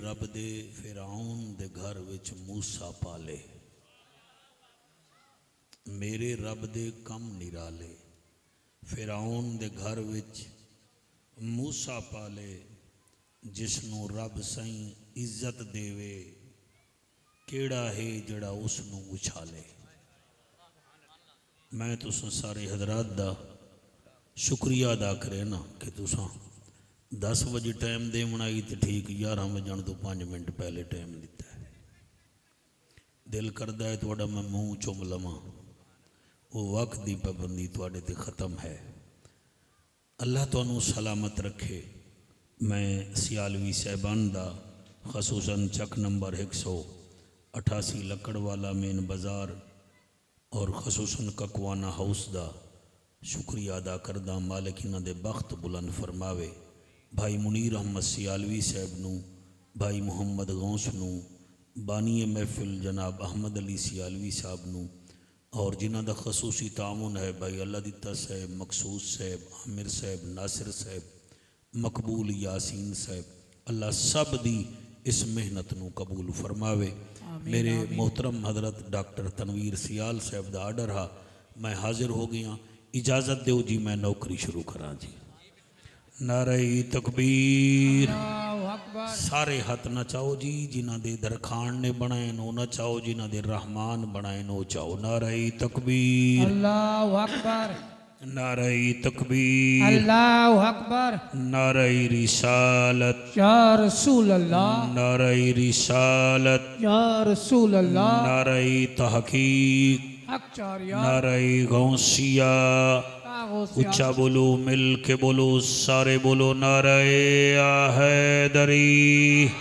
रब दे फिरौन दे घर विच मूसा पाले, मेरे रब दे कम निराले। फिरौन दे घर विच मूसा पाले, जिसनों रब सही इज्जत देवे, केड़ा है जड़ा उसनों उछाले। मैं तुसां सारे हजरात दा शुक्रिया अदा करे ना कि तुसां 10 बजे टाइम दे बनाई तो ठीक 11 बजन तो 5 मिनट पहले टाइम दिता है। दिल करता है थोड़ा मैं मूँह चुम लवां, वो वक्त की पाबंदी थोड़े ते ख़त्म है। अल्लाह तुहानू सलामत रखे। मैं सियालवी साहबान दा खसूसन चक नंबर 188 लकड़वाला मेन बाज़ार और खसूसन ककवाना हाउस दा शुक्रिया अदा करदा। मालिक इन्हां दे बख्त बुलंद फरमावे। भाई मुनीर अहमद सियालवी साहब नू, भाई मुहम्मद गौस नू, बानी महफिल जनाब अहमद अली सियालवी साहब नू, और जिन्हां दा खसूसी तामुन है भाई अल्लाह दिता साहब, मकसूद साहब, आमिर साहब, नासिर साहब, मकबूल यासीन साहब, अल्लाह सब दी इस मेहनत नू कबूल फरमावे। मेरे मोहतरम हजरत डॉक्टर तनवीर सियाल साहब दा आर्डर हा, मैं हाजिर हो गया। इजाज़त दो जी, मैं नौकरी शुरू करा जी। नारे तकबीर, सारे हाथ नचाओ जी। जिन्हां दे दरखान ने बनाए नो नचाओ, जिन्हां दे रहमान बनाए नो चाओ। नारे तकबीर, अल्लाहु अकबर, नारे तकबीर, अल्लाहु अकबर, नारे रिसालत, या रसूल अल्लाह, नारे रिसालत, या रसूल अल्लाह, नारे तहकीक, अक्चारिया, नारे गौसिया। उच्चा बोलो, मिल के बोलो, सारे बोलो नारे हैदरी।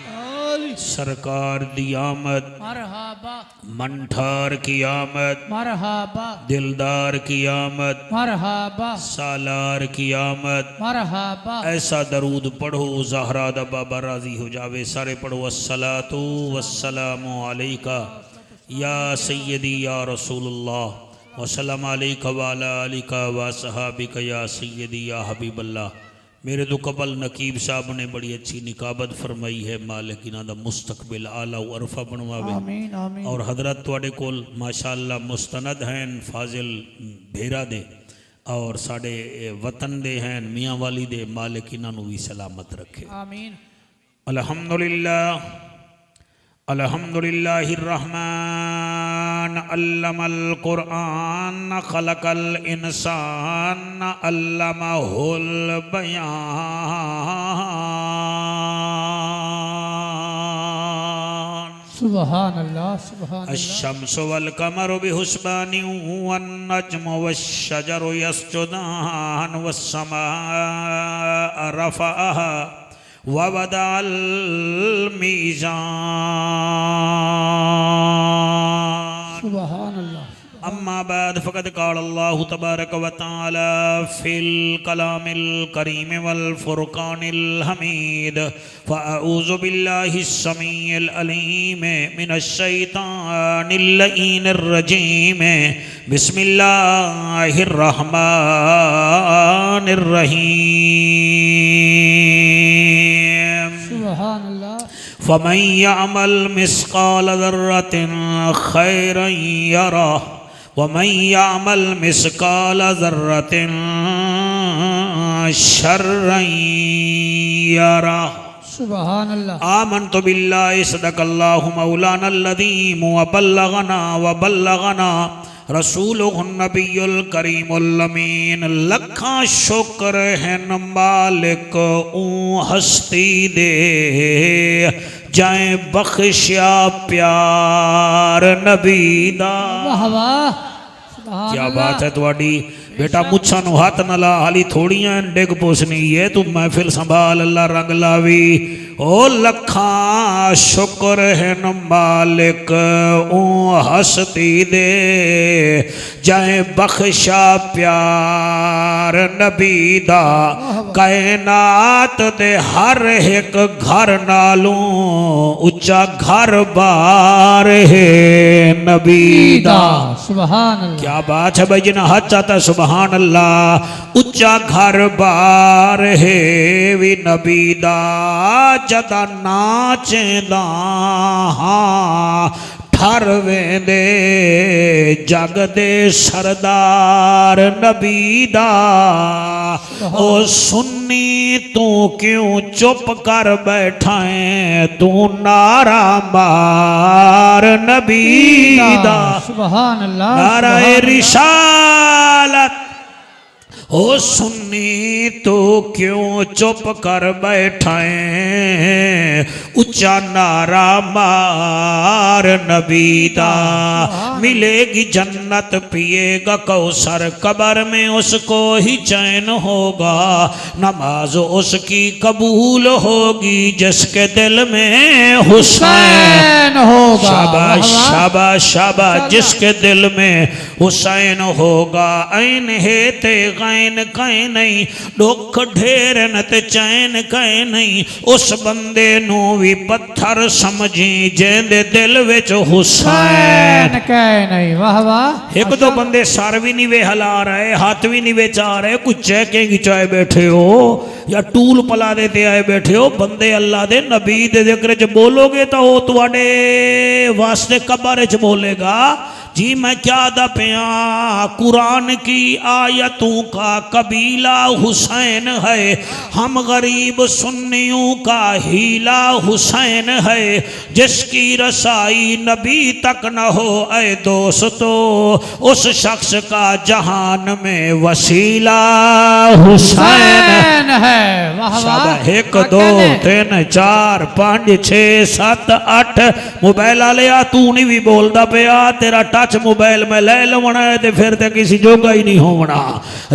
सरकार दी आमद, मरहबा, मंठार की आमद, मरहबा, दिलदार की आमद, मरहबा, सालार की आमद। मरहबा। ऐसा दरूद पढ़ो ज़हरा दा बाबा राजी हो जावे। सारे पढ़ो अस्सलातु वस्सलामु अलैका या सय्यदी या रसूलुल्लाह वसल्लम अलैका वाला अलिका व सहाबिका या सय्यदी या हबीबल्लाह। मेरे तो कबल नकीब साहब ने बड़ी अच्छी निकाबत फरमाई है। मालिक इन्हां दा मुस्तकबिल आला व अरफा बनवावे। आमीन आमीन। और हजरत तुहाडे कोल माशाअल्लाह मुस्तनद हैं फाजिल भेरा दे और साडे वतन दे हैं मियाँ वाली दे। मालिक इन्हां नू भी सलामत रखे। आमीन। अल्हम्दुलिल्लाह, अल्हम्दुलिल्लाहिर रहमान अल्लमल कुरआन खलकल इंसान अल्लमहुल बयान। सुभान अल्लाह, सुभान अल्लाह। अश्शम्सु वल कमरु बिहुस्बानि वन नज्मु वश्शजरु यस्जुदान वस्समाअ रफ़अहा ववदअल मीज़ान। सुभान अल्लाह। अम्मा बाद फ़क़द क़ाल अल्लाहु तबारक व तआला फ़िल कलामिल करीम वल फ़ुरक़ानिल हमीद। फ़अऊज़ु बिल्लाहिस समीइल अलीम मिनश शैतानिर लईनिर रजीम। बिस्मिल्लाहिर रहमानिर रहीम। सुभान अल्लाह। फ़मन यअमल मिस्क़ाल ज़र्रतिन खैरन यरह वमन यअमल मिस्क़ाल ज़र्रतिन शर्रन यरह। सुभान अल्लाह। आमन्तु बिल्लाहि सदक़ल्लाहु मौलानल अज़ीम व बल्लगना रसूलुहुन नबियुल करीमुल अमीन। लखा शुक्र है मालिक ऊ हस्ती दे जाए बख्शिया प्यार नबी दा। वाह वाह, सुभान क्या अल्लाह। बात है तुम्हारी बेटा। मुच्छा नु हाथ न ला, हाली थोड़ियां डिग पोसनी है। तू महफिल संभाल, अल्लाह रंग लावी। ओ लखा शुक्र है न मालिक ऊ हस्ती दे जाए बख्शा प्यार नबी दा। कायनात दे हर एक घर नालों उच्चा घर बार है नबी दा। सुभान अल्लाह। क्या बात है भाई, जिन्हें हाथ चाहता है सुभान अल्लाह। उच्चा घर बार है भी नबी दा जदा नाचेंदा हां ठरवें दे जग दे सरदार नबी दा ओ सुन्नी तू क्यों चुप कर बैठा है तू नारा मार नबी दा सुभान अल्लाह नाराए रिसालत ओ सुन्नी तो क्यों चुप कर बैठाए ऊंचा नारा मार नबी दा मिलेगी जन्नत पिएगा कौसर कब्र में उसको ही चैन होगा नमाज उसकी कबूल होगी जिसके दिल में हुसैन होगा शाबाश शाबाश शाबाश जिसके दिल में हुसैन होगा ऐन है ते गैन कहीं नहीं दुख ढेर न ते चैन कहीं नहीं उस बंदे नू भी पत्थर समझी जेंदे दिल विच हुसैन कहीं नहीं वाह वाह एक दो बंदे सर भी नहीं वे हिला रहे हाथ भी नहीं वे चा रहे कुछ चैके गिचाए बैठे हो या टूल पला देते आए बैठे हो बंदे अल्लाह दे नबी दे जिक्र च बोलोगे तो वो तुहाडे वास्ते कब्र च बोलेगा जी मैं क्या दपिया कुरान की आयतों का कबीला हुसैन है हम गरीब सुन्नियों का हीला हुसैन है जिसकी रसाई नबी तक न हो ऐ दोस्तों उस शख्स का जहान में वसीला हुसैन है वाह वाह एक दो तीन चार पांच छे सत अठ मोबाइल वाले तू नहीं भी बोलता पिया तेरा टच मोबाइल में ले लवना है ते फिर ते किसी जोगा ही नहीं होना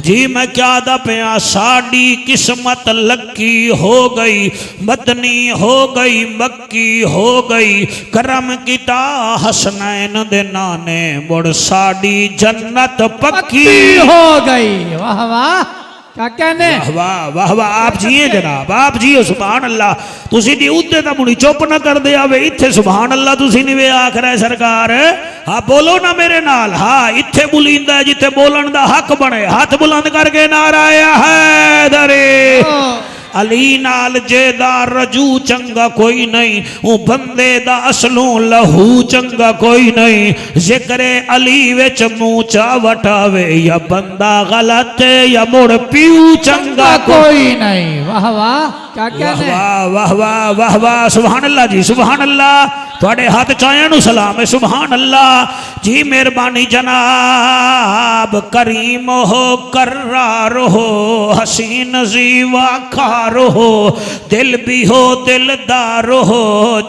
जी मैं क्या दपिया साड़ी किस्मत लक्की हो गई मदनी हो गई मक्की हो गई करम किता हसनैन दे नाने मुड़ साड़ी जन्नत पक्की हो गई वाह वाह क्या कहने वाह वाह वाह आप जिए जनाब आप जिए सुभान अल्लाह तुसी दी उद्दे ता मुनी चुप ना कर दे आवे इत्थे सुभान अल्लाह तुसी नहीं वे आख रहे सरकार हाँ बोलो ना मेरे नाल हाँ इत्थे बुलींदा है जिथे बोलन दा हक बने हाथ बुलंद करके नाराया है दरे अली नाल जेदा रजू चंगा कोई नहीं वो बंदे दा असलों लहू चंगा कोई नहीं जिक्रे अली विच मुंह चा वटावे या बंदा गलत या मुड़ पीऊ चंगा कोई नहीं वाह वाह क्या कहने वाह वाह वाह वाह वाह सुभान अल्लाह जी सुभान अल्लाह थोड़े हाथ चाया नु सलाम है सुभान अल्लाह जी मेहरबानी जनाब करीम हो कर्रार हो हसीन जीवा खार हो दिल भी हो दिलदार हो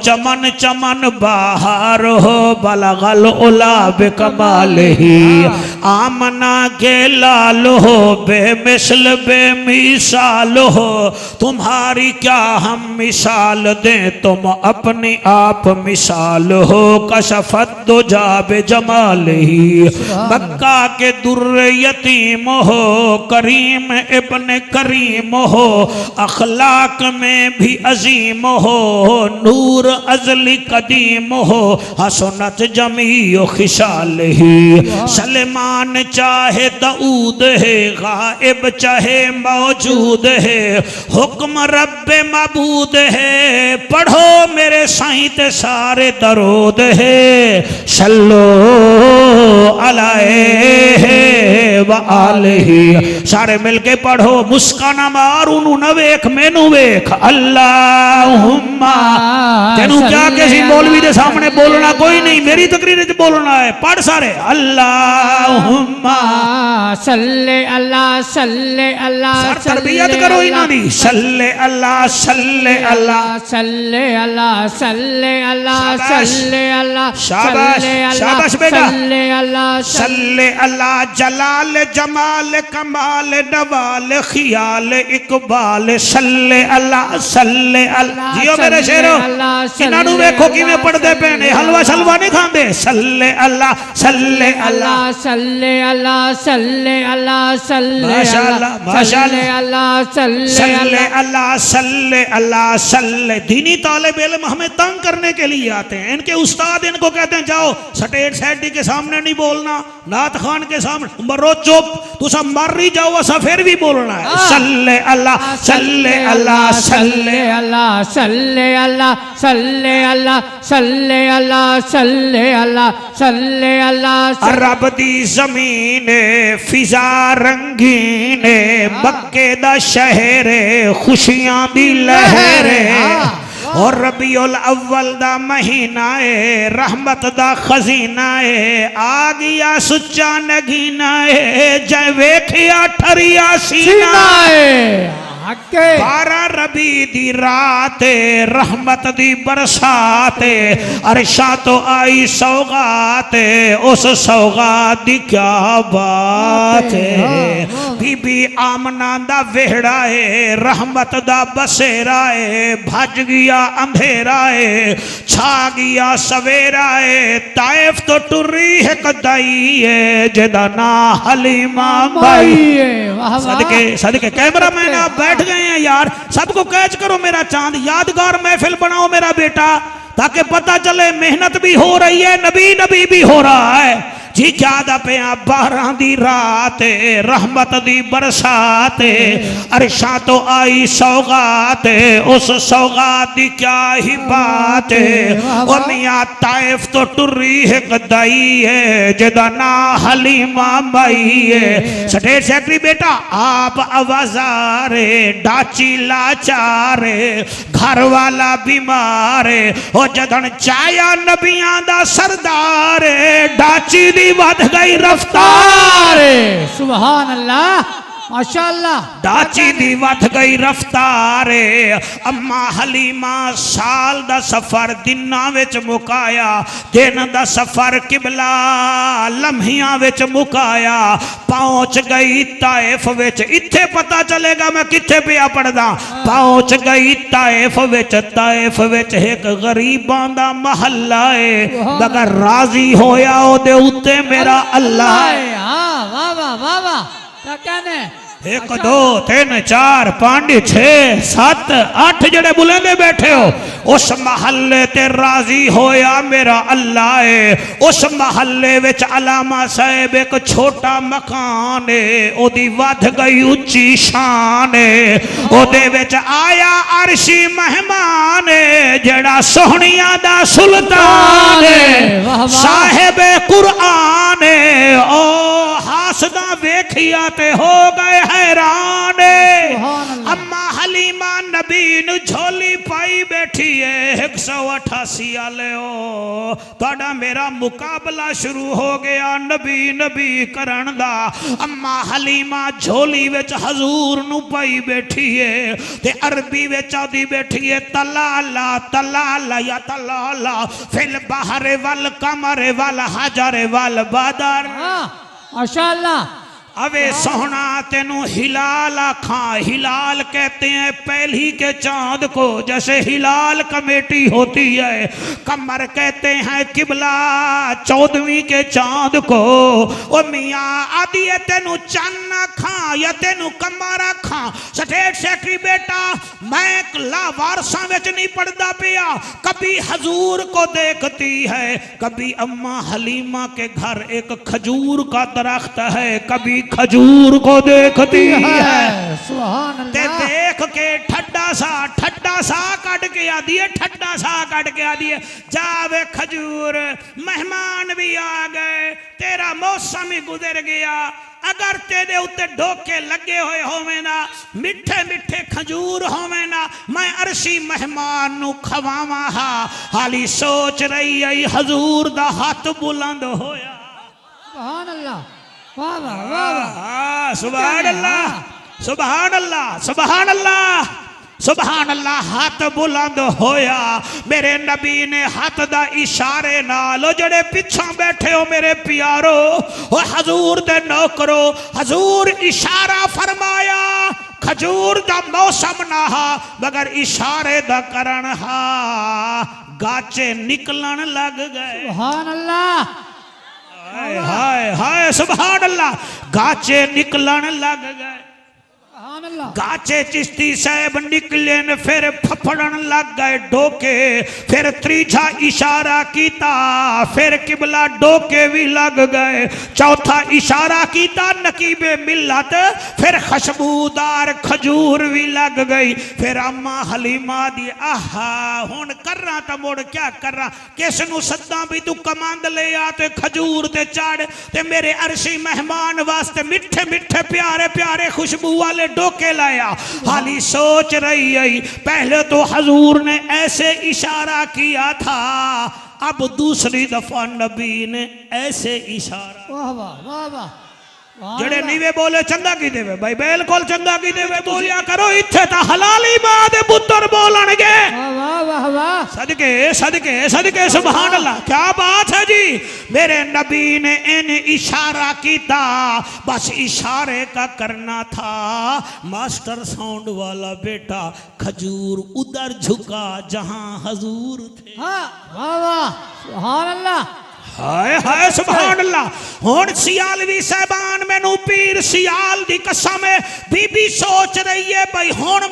चमन चमन बाहर हो बलगल उला बेकमाल ही आमना के लाल हो बेमिसल बेमिसाल हो तुम्हारी क्या हम मिसाल दें तुम अपनी आप मिसाल हो कशफत दो जाबे जमाल ही मक्का के दुर्र यतीम हो करीम इब्न करीम हो अखलाक में भी अजीम हो नूर अजली कदीम हो हसनत जमी खिशाल ही सलमान चाहे दाऊद है गायब चाहे मौजूद है हुक्म रब्बे मबूद है पढ़ो मेरे साईं ते सारे दरूद है सल्लो अलैहि व आलिही सारे मिलके पढ़ो मुस्काना मार उन्हों न वेख मैनू वेख अल्लाहुम्मा तेनू क्या किसी मौलवी दे सामने बोलना कोई नहीं मेरी तकरीर च बोलना है पढ़ सारे अल्लाहुम्मा सल्ले अल्लाह तरबियत करो इन्हां दी सल्ले अल्लाह सल्ले अल्लाह सल्ले अल्लाह सल्ले अल्लाह सल्ले अल्लाह शाबाश शाबाश बेटा सल्ले अल्लाह सल्ले अल्लाह जलाल जमाल कमाल नवाल खियाल इकबाल सल्ले अल्लाह जियो मेरे शेरो इन्हां नू वेखो किवें पढ़दे पे ने हलवा शलवा नहीं खांदे सल्ले अल्लाह सल्ले अल्लाह सल्ले अल्लाह सल्ले अल्लाह सल्ले माशाअल्लाह, माशाअल्लाह। अल्लाह सल्ले सल्ले अल्लाह सल्ले अल्लाह सल्ले। दीनी तालिब इल्म हमें तंग करने के लिए आते हैं, इनके उस्ताद इनको कहते हैं जाओ स्टेट सैडी के सामने नहीं बोलना, नात खान के सामने मरो चुप, तुसा मर ही जाओ असा फिर भी बोलना है। सल्ले अल्लाह सल्ले अल्लाह सल्ले अल्लाह सल्ले अल्लाह सल्ले अल्लाह सल्ले अल्लाह सल्ले अल्लाह सल्ले अल्लाह। रब दी जमीन फिजा रंगीन मक्के दा शहर खुशियां दी लहर और रबीउल अव्वल दा महीना है रहमत दा खजीना है आ गया सुच्चा नगीना है जय वेखिया ठरिया सीना है। 12 रबी दी रात रहमत दी बरसात अरशा तो आई सौगात उस सौगात दी क्या बात है। बीबी आमना दा वेहड़ा है रहमत दा बसेरा है भज गया अंधेरा है छा गया सवेरा है ताइफ तो टुरी है कदाई है जेदा ना हलीमा बाई। सदके सदके कैमरा मैन आप बैठ गए हैं यार, सबको कैच करो मेरा चांद, यादगार महफिल बनाओ मेरा बेटा ताकि पता चले मेहनत भी हो रही है नबी नबी भी हो रहा है जी। क्या दा पिया 12 दी रात रहमत दी बरसात अरशा तो आई सौगात उस सौगात दी क्या ही बात ओ मियां ताइफ तो टुरी है कदाई है जेदा ना हलीमा बाई है। स्टेट सेक्रेटरी बेटा आप आवाजार डाची लाचार घर वाला बीमार ओ जदन चाया नबियां दा सरदार डाची वध गई रफ्तार। सुभान अल्लाह माशाअल्लाह। डाची दी वध गई रफ्तार अम्मा हलीमा साल दा सफर दिनां विच मुकाया दिन दा सफर किबला लम्हियां विच मुकाया पहुंच गई ताइफ विच। इत्थे पता चलेगा मैं कित्थे पिया पढ़दा। पहुंच गई ताइफ विच एक गरीबां दा महल्ला है मगर राजी होया ओदे उत्ते मेरा अल्लाह है। हां वाह वाह वाह वाह क्या कहने 1 2 3 4 5 6 7 8 जड़े बुलेंदे बैठे हो उस महल्ले ते राजी होया मेरा अल्लाह है। उस महल्ले विच अलामा साहब एक छोटा मकान है ओदी वध गई उच्ची शान है ओदे विच आया अरशी मेहमान जड़ा सोहनिया दा सुल्तान है साहिब कुरान ओ हासदा वेखिया ते हो गए हैरान। अम्मा हलीमा नबी नु झोली पाई बैठी है 188 आले ओ ताड़ा मेरा मुकाबला शुरू हो गया नबी नबी करन दा। अम्मा हलीमा झोली विच हजूर नु पाई बैठी है ते अरबी विच आदी बैठी है तलाला तलाला या तलाला फिल बहर वल कमर वल हजर वल बदर। माशाअल्लाह। अवे सोहना तेनू हिलाल आखा हिलाल कहते हैं पहली के चांद को जैसे हिलाल कमेटी होती है। कमर कहते हैं किबला 14वीं के चांद को। ओ मियाँ आदि है तेनू चन्न आखा या तेनू कमर आखा। स्टेट सेक्रेटरी बेटा मैं लावारसा विच नहीं पढ़दा पिया कभी हजूर को देखती है कभी अम्मा हलीमा के घर एक खजूर का दरख्त है कभी खजूर को देखती है। ते देख के ठड्डा सा कट के आदि है ठड्डा सा कट के आदि है जावे खजूर मेहमान भी आ गए तेरा मौसम ही गुजर गया अगर तेरे उत्ते डोके लगे हुए होवे ना मिठे मिठे खजूर होवे ना मैं अरशी मेहमान नु खवावा हा। हाली सोच रही आई हजूर दा हाथ बुलंद होया। सुभान अल्लाह वाह वाह वाह वाह सुभान अल्लाह सुभान अल्लाह सुभान अल्लाह सुभान अल्लाह। हाथ बुलंद होया मेरे नबी ने हाथ दा इशारे नाल जड़े पिछा बैठे हो मेरे प्यारो ओ हजूर दे नौकरो हजूर इशारा फरमाया खजूर दा मौसम ना हा मगर इशारे दा करन हा गाचे निकलन लग गए। सुभान अल्लाह, हाय हाय हाय सुभान अल्लाह, गाचे निकलन लग गए। सुभान अल्लाह, गाचे चिश्ती साहब निकले न फिर फफड़न लग गए डोके, फिर त्रीजा इशारा कीता, फिर किबला डोके भी लग गए। चौथा इशारा कीता नकीबे मिल्लत, फिर खुशबूदार खजूर भी लग गई। फिर अम्मा हलीमा दी आहा हुन करना तो मुड़ क्या करना, किस नू सद्दा भी तू कमांद ले आ ते खजूर ते चढ़ ते मेरे अरशी मेहमान वास्ते मिठे मिठे प्यारे प्यारे खुशबू वाले डोके लाया। हाली सोच रही है, पहले तो हजूर ने ऐसे इशारा किया था, अब दूसरी दफा नबी ने ऐसे इशारा। वाह वाह वाह वाह, जड़े नीवे बोले चंगा की देवे भाई, बिल्कुल चंगा की देवे बोलिया करो। इत्थे ता हलाली मां दे पुत्र बोलणगे। वाह वाह वाह, सदके सदके सदके सुभान अल्लाह, क्या बात है जी। मेरे नबी ने इन इशारा कीता, बस इशारे का करना था। मास्टर साउंड वाला बेटा खजूर उधर झुका जहां हजूर थे। हाँ वाह वाह, सुभान अल्लाह, हाय हाय सुभान अल्लाह। हुण सियालवी साहबान मैनू पीर सियाल दी कसम है, बीबी सोच रही है भाई हुण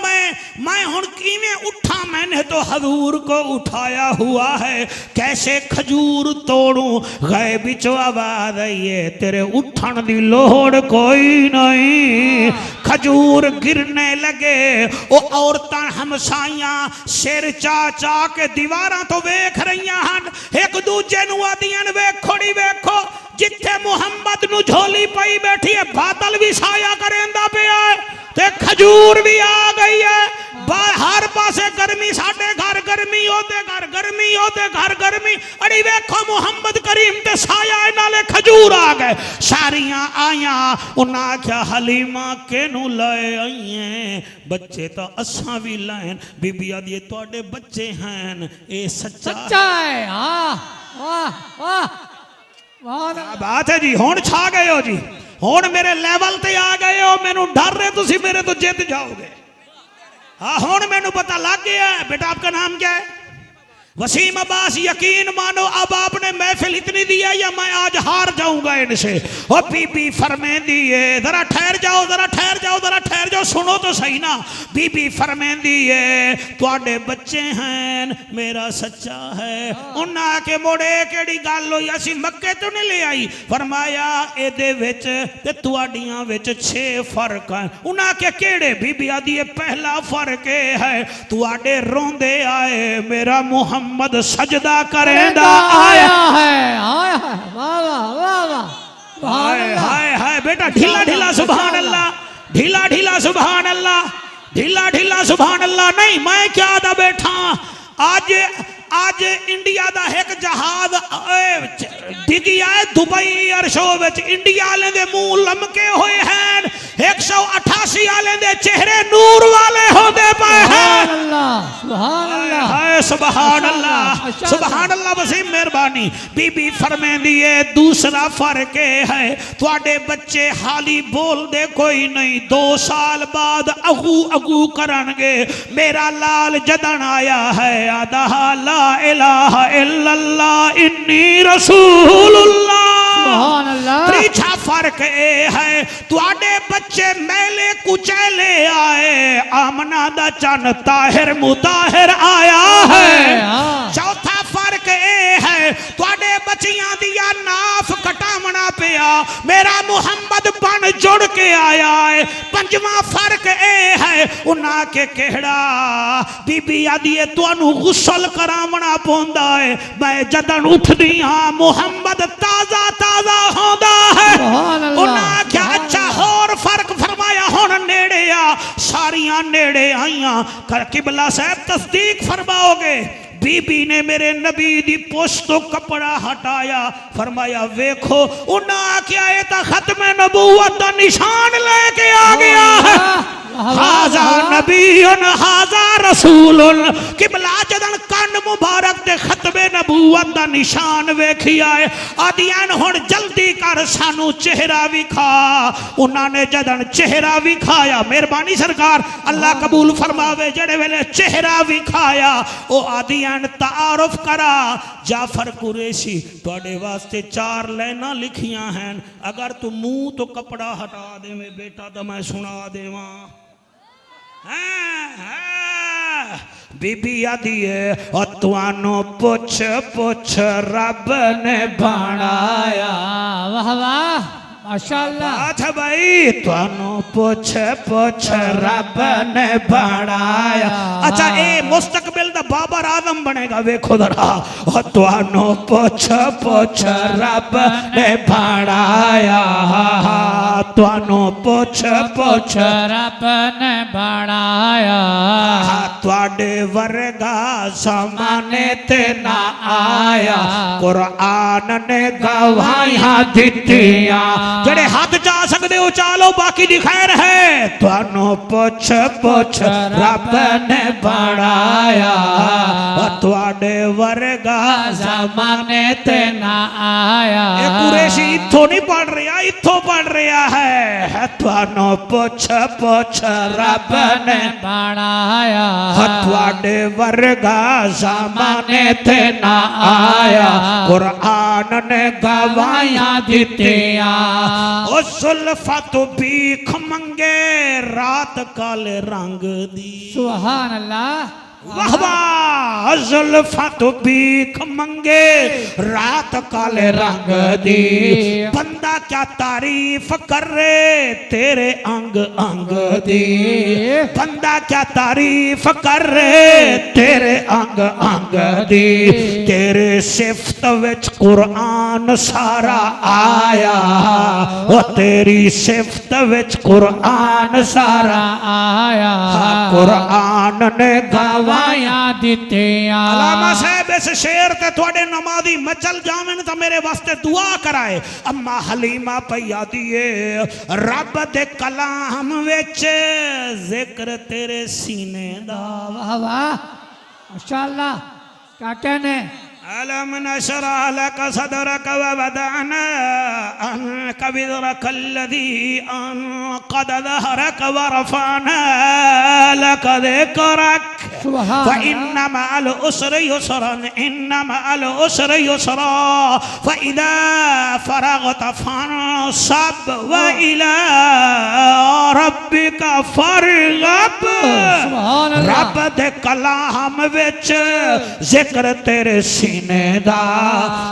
मैं हुण किवें उठा, मैंने तो हजूर को उठाया हुआ है, कैसे खजूर तोड़ूं। गए बिचो आवाज आई है, तेरे उठन दी लोड़ कोई नहीं। खजूर गिरने लगे, ओ औरतां हमसाइयां सिर चा चा के दीवारां तो वेख रही हन, एक दूजे नू आदियां वेखो नी वेखो, जिथे मुहम्मद नू झोली पई बैठी है बादल भी साया करेंदा पिया है ते खजूर भी आ गई है। हर पासे गर्मी, साडे घर गर्मी, ओदे घर गर्मी, ओदे घर गर्मी। अड़ी वेखो मुहम्मद करीम ते साया नाले खजूर आ गए। सारियां आया, उन्हां आख्या हलीमा केनू लाए आईए, बच्चे तो असां भी लाइन। बीबी आदि तुहाडे बच्चे हैं, ए सच्चा है। हाँ वाह वाह, क्या बात है जी। हुण छा गए हो जी, हुण मेरे लेवल ते आ गए हो। मैनू डर रहे तुसी मेरे तो जित जाओगे। हाँ हुण मैनू पता लग गया है। बेटा आपका नाम क्या है? वसीम अब्बास। यकीन मानो अब आपने महफिल इतनी दी है या मैं आज हार जाऊंगा इनसे। और बीबी फरमेंदी है, जरा ठहर जाओ, जरा ठहर जाओ, जरा ठहर जाओ, सुनो तो सही ना। बीबी फरमेंदी है तुहाडे बच्चे हैं, मेरा सच्चा है। उन्हें आके मोड़े केड़ी गल होई, असी मक्के तो नहीं ले आई। फरमाया एदे विच ते तुहाडियां विच 6 फर्क है। उन्हें आके केड़े? बीबी आदी पहला फर्क है तुहाडे रोंदे आए मेरा मुहम्मद सजदा करेंदा आया है। वाह वाह वाह वाह, हाय हाय हाय। बेटा ढीला ढीला सुभान अल्लाह, ढीला ढीला सुभान अल्लाह, ढीला ढीला सुभान अल्लाह। नहीं मैं क्या दा बैठा, आज इंडिया दा एक जहाज डिगी है दुबई अरशो विच। इंडिया वाले दे मुंह लमके हुए हैं, 188 वाले दे चेहरे नूर वाले होंदे पे हैं। सुभान अल्लाह, हाय सुभान अल्लाह, सुभान अल्लाह। वसीम मेहरबानी। बीबी फरमेंदी है दूसरा फर्क है तुहाडे बच्चे हाली बोल दे कोई नहीं, 2 साल बाद अगू अगू करनगे। मेरा लाल जदन आया है, आदा ला इलाहा इल्लल्लाह इन्नी रसूलुल्लाह। सुभान अल्लाह। तीसरा फर्क ये है तुहाडे बच्चे मैले कुचैले आए, आमना दा चन ताहिर मुताहिर आया है। चौथा फर्क ये है तुहाडे बच्चियां दिया नाफ कटावना पिया, मेरा मुहम्मद बन जुड़ के आया है। पंजवां फर्क ये है उन्हां के केड़ा बीबी आदि तुहानू गुस्सल करावना पौंदा है, मैं जदन उठदी हां मुहम्मद ताजा ताजा होंदा है। उन्हां क्या अच्छा होर फर्क फरमाया हुण नेड़े आ, सारियां नेड़े आईयां। कर किबला साहब तस्दीक फरमाओगे, बीबी ने मेरे नबी दी पोस्ट तो कपड़ा हटाया, फरमाया वेखो। उन्हें आख्या ये तो खत्म नबूवत का निशान लेके आ गया है। हाजा नबीउन हाजा रसूलुन। किबला जदन कन मुबारक ते खत्मे नबूवत नबूवत दा निशान वेखिया है। आदियान हुण जल्दी कर सानू चेहरा विखा। उन्होंने जदन चेहरा विखाया, मेहरबानी सरकार अल्लाह कबूल फरमावे, जेड़े वेले चेहरा विखाया ओ आदियान तारुफ करा जाफर कुरैशी तुहाडे वास्ते 4 लाइनां लिखियां हैं, अगर तू मुंह तो कपड़ा हटा देवे बेटा तो मैं सुना देवा। बीबी आदि है और तुआनो पुछ पुछ रब ने बनाया। वाह वाह माशाअल्लाह। अच्छा भाई तुआनो पुछ पुछ रब ने बनाया। अच्छा ए मुस्तकबिल दा बाबर आजम बनेगा वेखो जरा। और तुआनो पुछ पुछ रब ने बनाया, तुआनो पुछ पुछ रब ने बनाया। तुआडे वर्गा समाने ते ना आया, कुरान ने गवाहियां दित्तियां। जेड़े हाथ जा सकते हो चालो, बाकी दी खैर है। तुआनो पुछ पुछ रब ने बनाया, तुआडे वर्गा जमाने ते ना आया। ये कुरैशी इथों नहीं पढ़ रहा, इथों पढ़ रहा है। तुआनो पुछ पुछ रब ने बनाया, तुआडे वर्गा जमाने ते ना आया, कुरान ने गवाहियां दित्तियां। ओ सुल्फत भीख मंगे रात काले रंग दी। सुभान अल्लाह। वाह वाह। जुल्फत भीख मंगे रात काले रंग दी, बंदा क्या तारीफ कर रे तेरे अंग अंग दी। बंदा क्या तारीफ कर रे तेरे अंग अंग दी। तेरे सिफत विच कुरान सारा आया, ओ तेरी सिफत विच कुरान सारा आया। कुरान ने गवाहियां दित्तियां। अलामा साहब इस शेर ते थोड़े नमाजी मचल जावन तो मेरे वास्ते दुआ कराए। अम्मा हलीमा पैया दिए रब दे कलाम विच जिक्र तेरे सीने दा। वाह वाह माशाअल्लाह। क्या कहने। अलम नशरह लक सदरक व वदअना अन्क विज़रक अल्लज़ी अनक़द ज़हरक व रफ़अना लक ज़िक्रक फ़इन्न मअल उसरि युस्रन इन्न मअल उसरि युस्रा फ़इज़ा फ़रग़त फ़ंसब व इला रब्बिक फ़रग़ब। रब दे कलाम विच जिक्र तेरे सीने दा,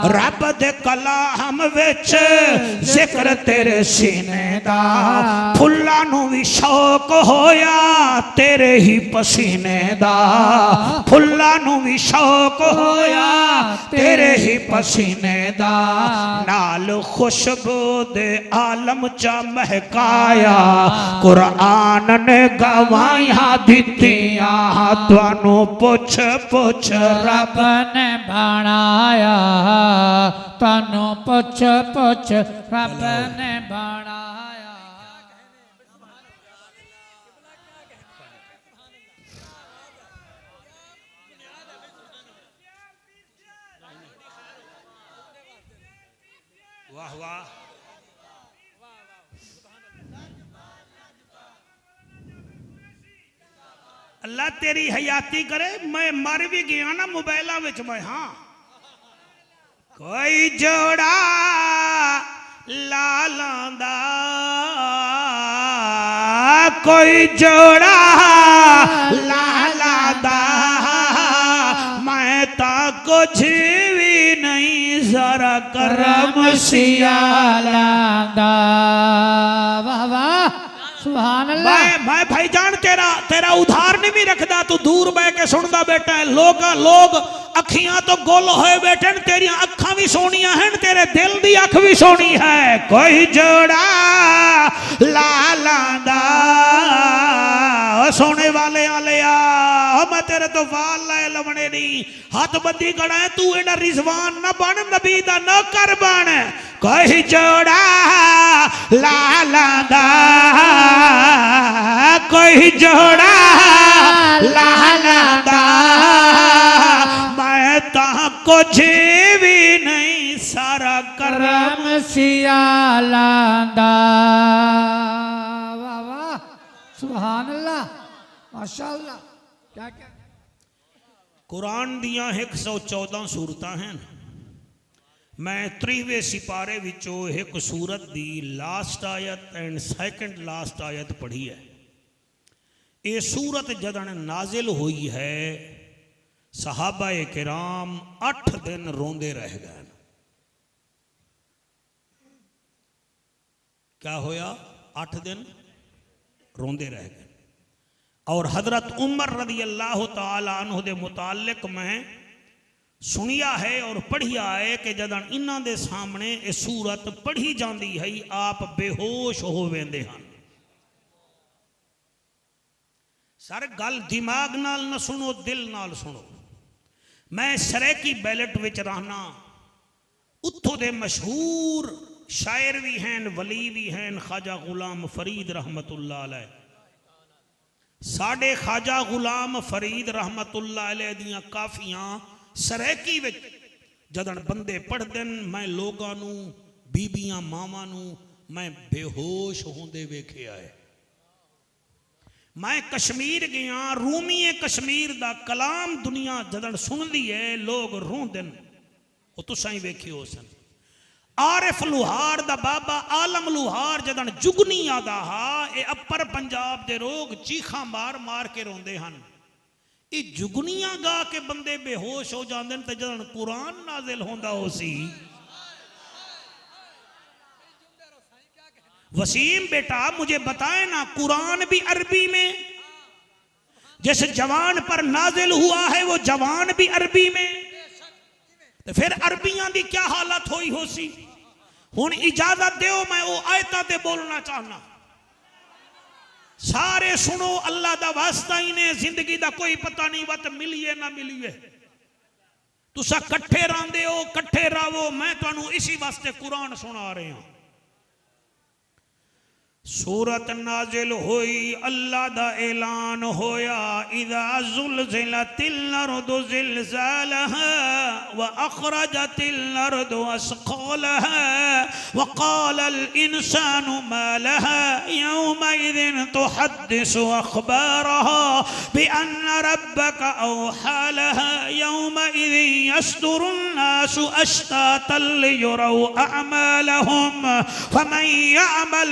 रब दे कलाम विच जिक्र तेरे सीने दा। फुल्लां नूं भी शौक होया तेरे ही पसीने दा, फुल्लां नूं भी शौक होया तेरे ही पसीने दा। नाल खुशबू दे आलम चा महकाया, कुरान ने गवाहियां दित्तियां। तुहानू पुछ पुछ रब ने बनाया, तनु पुछ पुछ रब ने बनाया। वाह वाह। अल्लाह तेरी हयाती करे। मैं मर भी गया ना मोबाइल विच मैं। हाँ कोई जोड़ा लालां दा, कोई जोड़ा लालां दा, मैं ता कुछ भी नहीं जरा करम सियाला दा। वाह वाह सुभान अल्लाह। मैं भाईजान तेरा उधार नहीं भी रखदा, तू दूर बह के सुनदा बैठा है। लोग अखियां तो गोल होए बैठे, तेरी अखा भी सोनिया हैं, तेरे दिल दी अख भी सोनी है। कोई जोड़ा लाला दा सोने वाले आलिया, मैं तेरे तो वाल लाए लवने नहीं, हाथ बंदी कड़ा है। तू एडा रिजवान ना बन, नबी दा नौकर बन। कोई जोड़ा लाला दा, कोई जोड़ा लाला दा, मैं ता कुछ भी नहीं सारा करम करम सियाला दा। वाह वाह सुभान अल्लाह माशाअल्लाह। क्या क्या कुरान दियां 114 सूरतां हैं। मैं 30वें सिपारे विचों एक सूरत दी लास्ट आयत एंड सेकंड लास्ट आयत पढ़ी है। ये सूरत जदन नाजिल हुई है सहाबा किराम 8 दिन रोंदे रह गए। क्या होया? 8 दिन रोंदे रह गए। और हजरत उमर रदी अल्लाह तआला अन्हु दे मुतालिक मैं सुनिया है और पढ़िया है कि जदन इन्हां दे सामने ये सूरत पढ़ी जाती है आप बेहोश हो वेंदे हन। सर गल दिमाग नाल न सुनो, दिल नाल सुनो। मैं सरैकी बैलेट विच रहना, उत्थों दे मशहूर शायर भी हैं, वली भी हैं, ख्वाजा गुलाम फरीद रहमतुल्लाह अलैह। साढ़े ख्वाजा गुलाम फरीद रहमतुल्लाह अलैह दियां काफियां सरैकी विच जदन बंदे पढ़दे मैं लोगां नूं, बीबियां मावां नूं मैं बेहोश होंदे वेखिया है। मैं कश्मीर गया, रूमी कश्मीर दा कलाम दुनिया जदन सुनदी है लोग रोंदे, वो तुसां ही वेखियो सन। आरिफ लुहार दा बाबा आलम लुहार जदन जुगनी आदा हा, ये अपर पंजाब दे लोग चीखा मार मार के रोंदे हन। ये जुगनियां गा के बंदे बेहोश हो जाते हैं। तो जदन कुरान नाजिल होंदा हो सी, वसीम बेटा मुझे बताए ना, कुरान भी अरबी में, जिस जवान पर नाजिल हुआ है वो जवान भी अरबी में, तो फिर अरबियां दी क्या हालत हुई हो सी। हुन इजाजत दो मैं वो आयता ते बोलना चाहना, सारे सुनो अल्लाह दा वास्ता ही ने। जिंदगी दा कोई पता नहीं वत मिलिए ना मिलिए, तुसा कट्ठे रांदे हो कट्ठे रावो। मैं तुहानू इसी वास्ते कुरान सुना रहे हूं। सूरत नाजिल हुई, अल्लाह दा ऐलान होया, इदा ज़ुलज़िलतिल अर्दु ज़िलज़ालहा व अख़रजतिल अर्दु अस्क़ालहा व क़ालल इंसानु मा लहा यौमइज़िन तुहद्दिसु अख़बारहा बिअन्न रब्बका औहा लहा यौमइज़िन यस्दुरुन नासु अश्तातन लियुरौ अअमालहुम फमन यअमल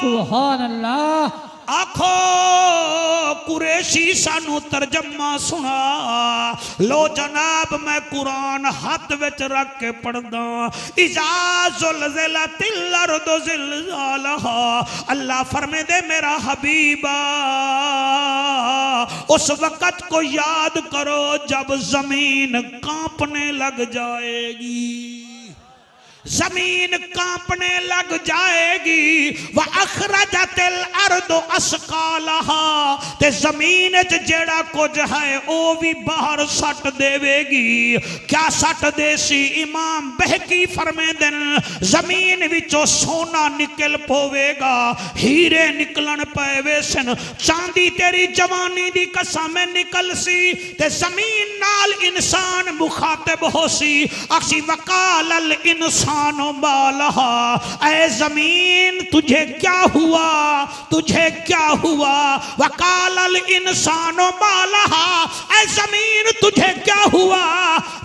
सुभान अल्लाह। आखो कुरैशी सानू तर्जमा सुना लो जनाब। मैं कुरान हाथ विच रख के पढ़दा, इज़ा ज़ुलज़िलतिल अर्दु ज़िलज़ालहा। अल्लाह फरमे दे मेरा हबीबा उस वक़्त को याद करो जब जमीन कांपने लग जाएगी, जमीन कांपने लग जाएगी। व अखरजतिल अर्दु अस्क़ालहा, ते जमीन च जेड़ा कुछ है वो भी बाहर सट देवेगी। क्या सट देसी? इमाम बहकी फरमेंदे जमीन विचों सोना निकल पवेगा, हीरे निकलन पवे सन, चांदी तेरी जवानी दी कसम निकल सी, ते जमीन नाल इंसान मुखातिब हो सी। असी वकालल इंसान मालहा, ऐ जमीन तुझे क्या हुआ, तुझे क्या हुआ। वकालल इंसानो मालहा, ऐ जमीन तुझे क्या हुआ।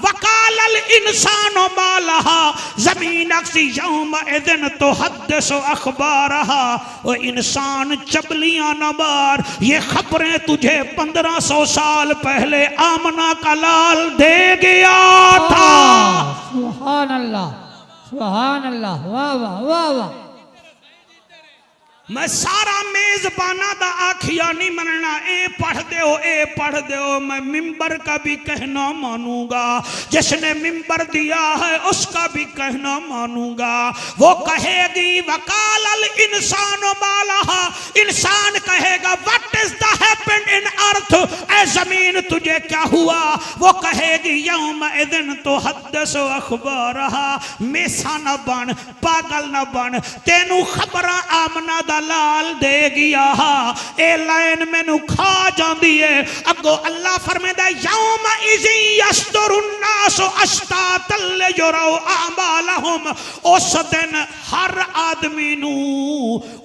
वकालल इंसानो मालहा, जमीन अक्सी यौम इज़िन तुहद्दिसु अख़बारहा। ओ इंसान चबलियां न मार, ये खबरें तुझे 1500 साल पहले आमना का लाल दे गया था। सुभान अल्लाह सुभान अल्लाह। वाह वाह वाह वाह। मैं सारा मेजबाना दा आखिया नहीं मनना, ए पढ़ दो मैं मिंबर का भी कहना मानूंगा, जिसने मिंबर दिया है उसका भी कहना मानूंगा। वो कहेगी वकाल अल इंसान मालहा, इंसान कहेगा what is the happened in earth, ए जमीन तुझे क्या हुआ। वो कहेगी यौम इदिन तो हद्दस अखबारहा, मेसा न बन, पागल न बन, तेनू खबरां आमना लाल दे गया। ए लाइन मैनू खा जाती है। अगो अल्लाह फरमांदा यौम इज़ यस्तरुन्नास अश्तातल युरौ अमालहुम, उस दिन हर आदमी नू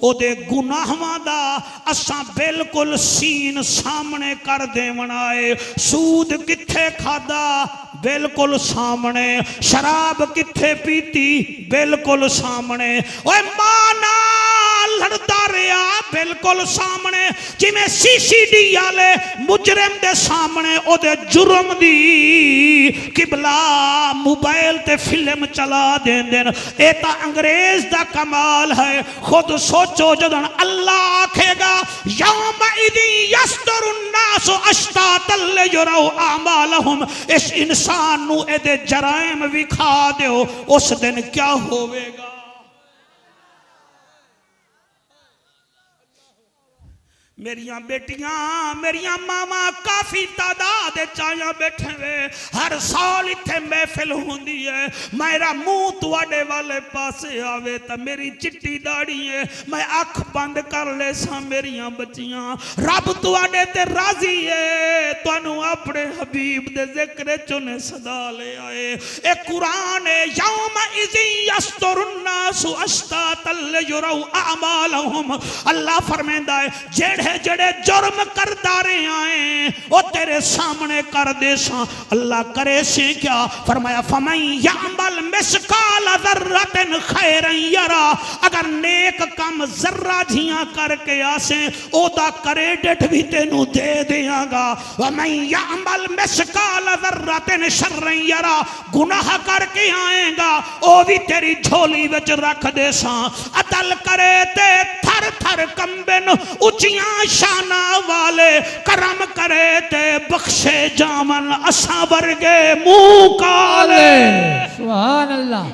ओदे गुनाहां दा असां बिल्कुल सीन सामने कर देवना है। सूद किथे खादा बिल्कुल सामने, शराब किथे पीती बिल्कुल सामने, ओए मां नाल लड़दा रहा बिल्कुल सामने, जिवें सीसीडी वाले मुजरिम दे सामने ओदे जुर्म दी किबला मोबाइल ते फिल्म चला देंदे न। ए तां अंग्रेज दा कमाल है। खुद सोचो जदों अल्लाह आखेगा यौम इज़ यस्तरुन्नास अश्तातल युरौ अमालहुम, इस इंसान नू एदे जराइम विखा दिओ, उस दिन क्या होवेगा। मेरिया बेटियां मेरिया मामा काफी तादाद चाया बैठे वे, हर साल इत्थे महफिल होंदी है। मेरा मुंह तुहाडे वाले पासे आवे तो मेरी चिट्टी दाढ़ी है, मैं अख बंद कर ले सा मेरिया बच्चियां, रब तुहाडे ते राजी है, तुहानू अपने हबीब दे जिक्र चुने सदा ले आए। ए कुरान है यौम इज़ यस्तरुन्नास अश्तातल युरौ अमालहुम, अल्लाह फरमांदा है जेड़े जेड़े जुर्म करदा रहे आए वो तेरे सामने कर दे सा। अल्लाह करे से क्या फरमाया फमन यअमल मिसकाल ज़र्रतिन खैरन यरा, अगर नेक काम जर्रा झियां करके आसे ओदा क्रेडिट भी तेनू दे देंगा। वमन यअमल मिसकाल ज़र्रतिन शर्रन यरा, गुनाह करके आएगा ओ भी तेरी झोली विच रख दे सा। अदल करे ते थर थर कंबन, उचियां शाना वाले करम करे ते बख्शे जामन, असा वर्गे मुंह काले। सुभान अल्लाह,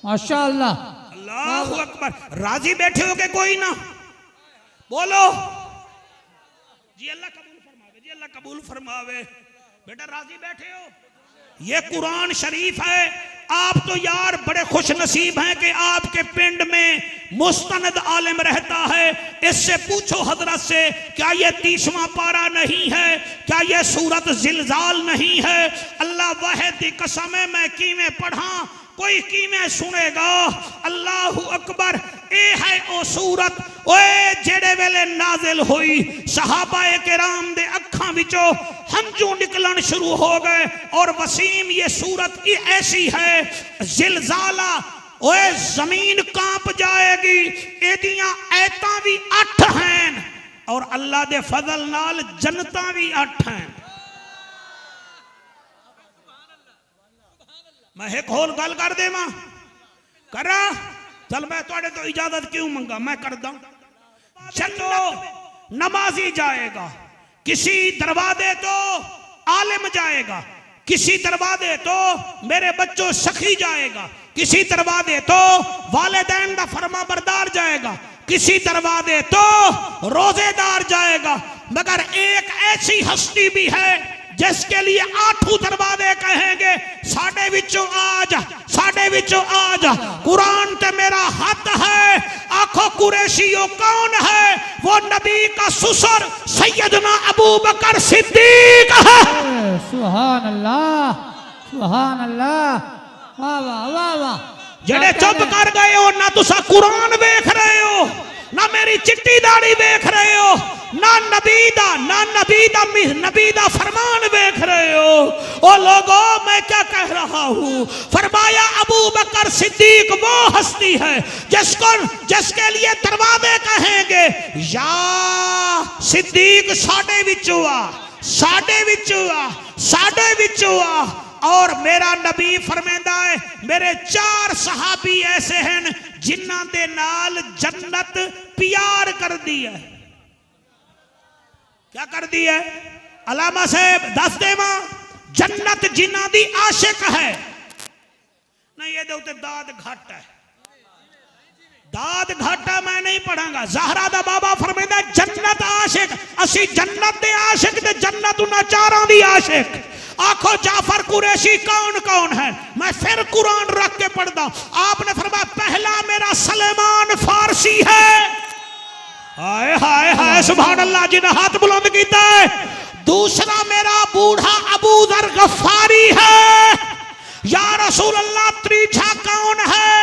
माशाअल्लाह, अल्लाहु अकबर। राजी बैठे हो के कोई ना बोलो जी अल्लाह कबूल फरमावे, जी अल्लाह कबूल फरमावे। बेटा राजी बैठे हो, ये कुरान शरीफ है। आप तो यार बड़े खुश नसीब हैं कि आपके पिंड में मुस्तनद आलिम रहता है। इससे पूछो हजरत से क्या ये 30वां पारा नहीं है, क्या ये सूरत जिलजाल नहीं है। अल्लाह वाहिद दी कसम है, मैं कीमें पढ़ा कोई कीमें सुनेगा। अल्लाहु अकबर। ए है ओ सूरत ओए जेड़े वेले नाजिल हुई सहाबाए किराम दे अखां विचों हंजू निकलन शुरू हो गए। और वसीम ये सूरत ऐसी है जिलजाला, ओए जमीन कांप जाएगी। एदियां ऐतां भी 8 हैं और अल्लाह दे फजल नाल जन्नतां भी 8 हैं। मैं एक होल गल कर देवा करा, चल मैं तुहाडे तो इजाजत क्यों मंगा, मैं करदा। चलो नमाजी जाएगा, किसी दरवाजे तो आलिम जाएगा, किसी दरवाजे तो मेरे बच्चों सखी जाएगा, किसी दरवाजे तो वालिदैन दा फरमा बरदार जाएगा, किसी दरवाजे तो रोजेदार जाएगा। मगर एक ऐसी हस्ती भी है जिसके लिए 8 दरवाजे कहेंगे साडे विचों आ जा, साडे विचों आ जा। कुरान ते मेरा हाथ है। आखो कुरैशियों कौन है? वो नबी का ससुर सैयदना अबू बकर सिद्दीक है। सुभान अल्लाह, सुभान अल्लाह, वाह वाह वाह वाह। जेड़े चुप कर गए हो ना, तुसा कुरान वेख रहे हो ना मेरी चिट्टी दाढ़ी वेख रहे हो, ना नबी दा फरमान वेख रहे हो। ओ लोगों मैं क्या कह रहा हूँ, फरमाया अबू बकर सिद्दीक वो हस्ती है जिसके लिए दरवाजे कहेंगे या सिद्दीक साडे विचों आ, साडे विचों आ, साडे विचों आ। और मेरा नबी फरमांदा है मेरे 4 सहाबी ऐसे हैं जिन्हां दे नाल जन्नत प्यार कर दी है। क्या कर दी है? अलामा साहब दस देवा जन्नत जिन्ना दी आशिक है नहीं, ये उत्ते दाद घट है, दाद घट है। मैं नहीं पढ़ांगा। ज़हरा दा बाबा फरमांदा जन्नत आशिक, असी जन्नत दे आशिक ते जन्नत उन्हां चारां दी आशिक। आखो जाफर कुरैशी कौन कौन है? मैं फिर कुरान रख के पढ़ता। आपने फरमाया पहला मेरा सलेमान फारसी है। हाय हाय हाय सुभान अल्लाह, जिन्हें हाथ बुलंद किया है। दूसरा मेरा बूढ़ा अबू जर गफ्फारी है। या रसूल अल्लाह त्रीछा कौन है?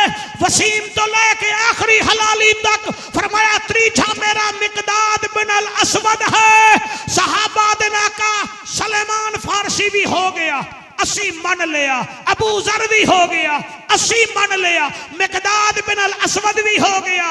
वसीम तो लेके आखिरी हलाली तक। फरमाया त्रीछा मेरा मिकदाद बिन अल असवद है। सहाबा दिना का सलेमान फारसी भी हो गया, असी मन लिया। अबू जर भी हो गया, असी मन लिया। मिकदाद बिन अल असवद भी हो गया,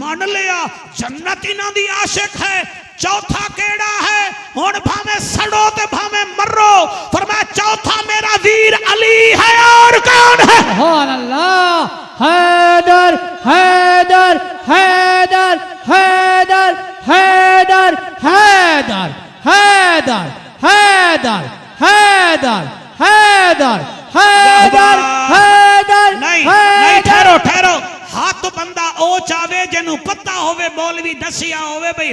मन लिया। जन्नत इन्हां दी आशिक है। चौथा केड़ा है? हुण भावे सड़ो ते भावे मरो। फरमाया चौथा मेरा वीर अली है। और कौन है? सुभान अल्लाह। हैदर हैदर हैदर हैदर हैदर हैदर हैदर हैदर हैदर हैदर हैदर हैदर। नहीं ठहरो ठहरो। हाथ तो बंदा ओ चावे जिन्हों पता होवे, मौलवी दसिया होवे भाई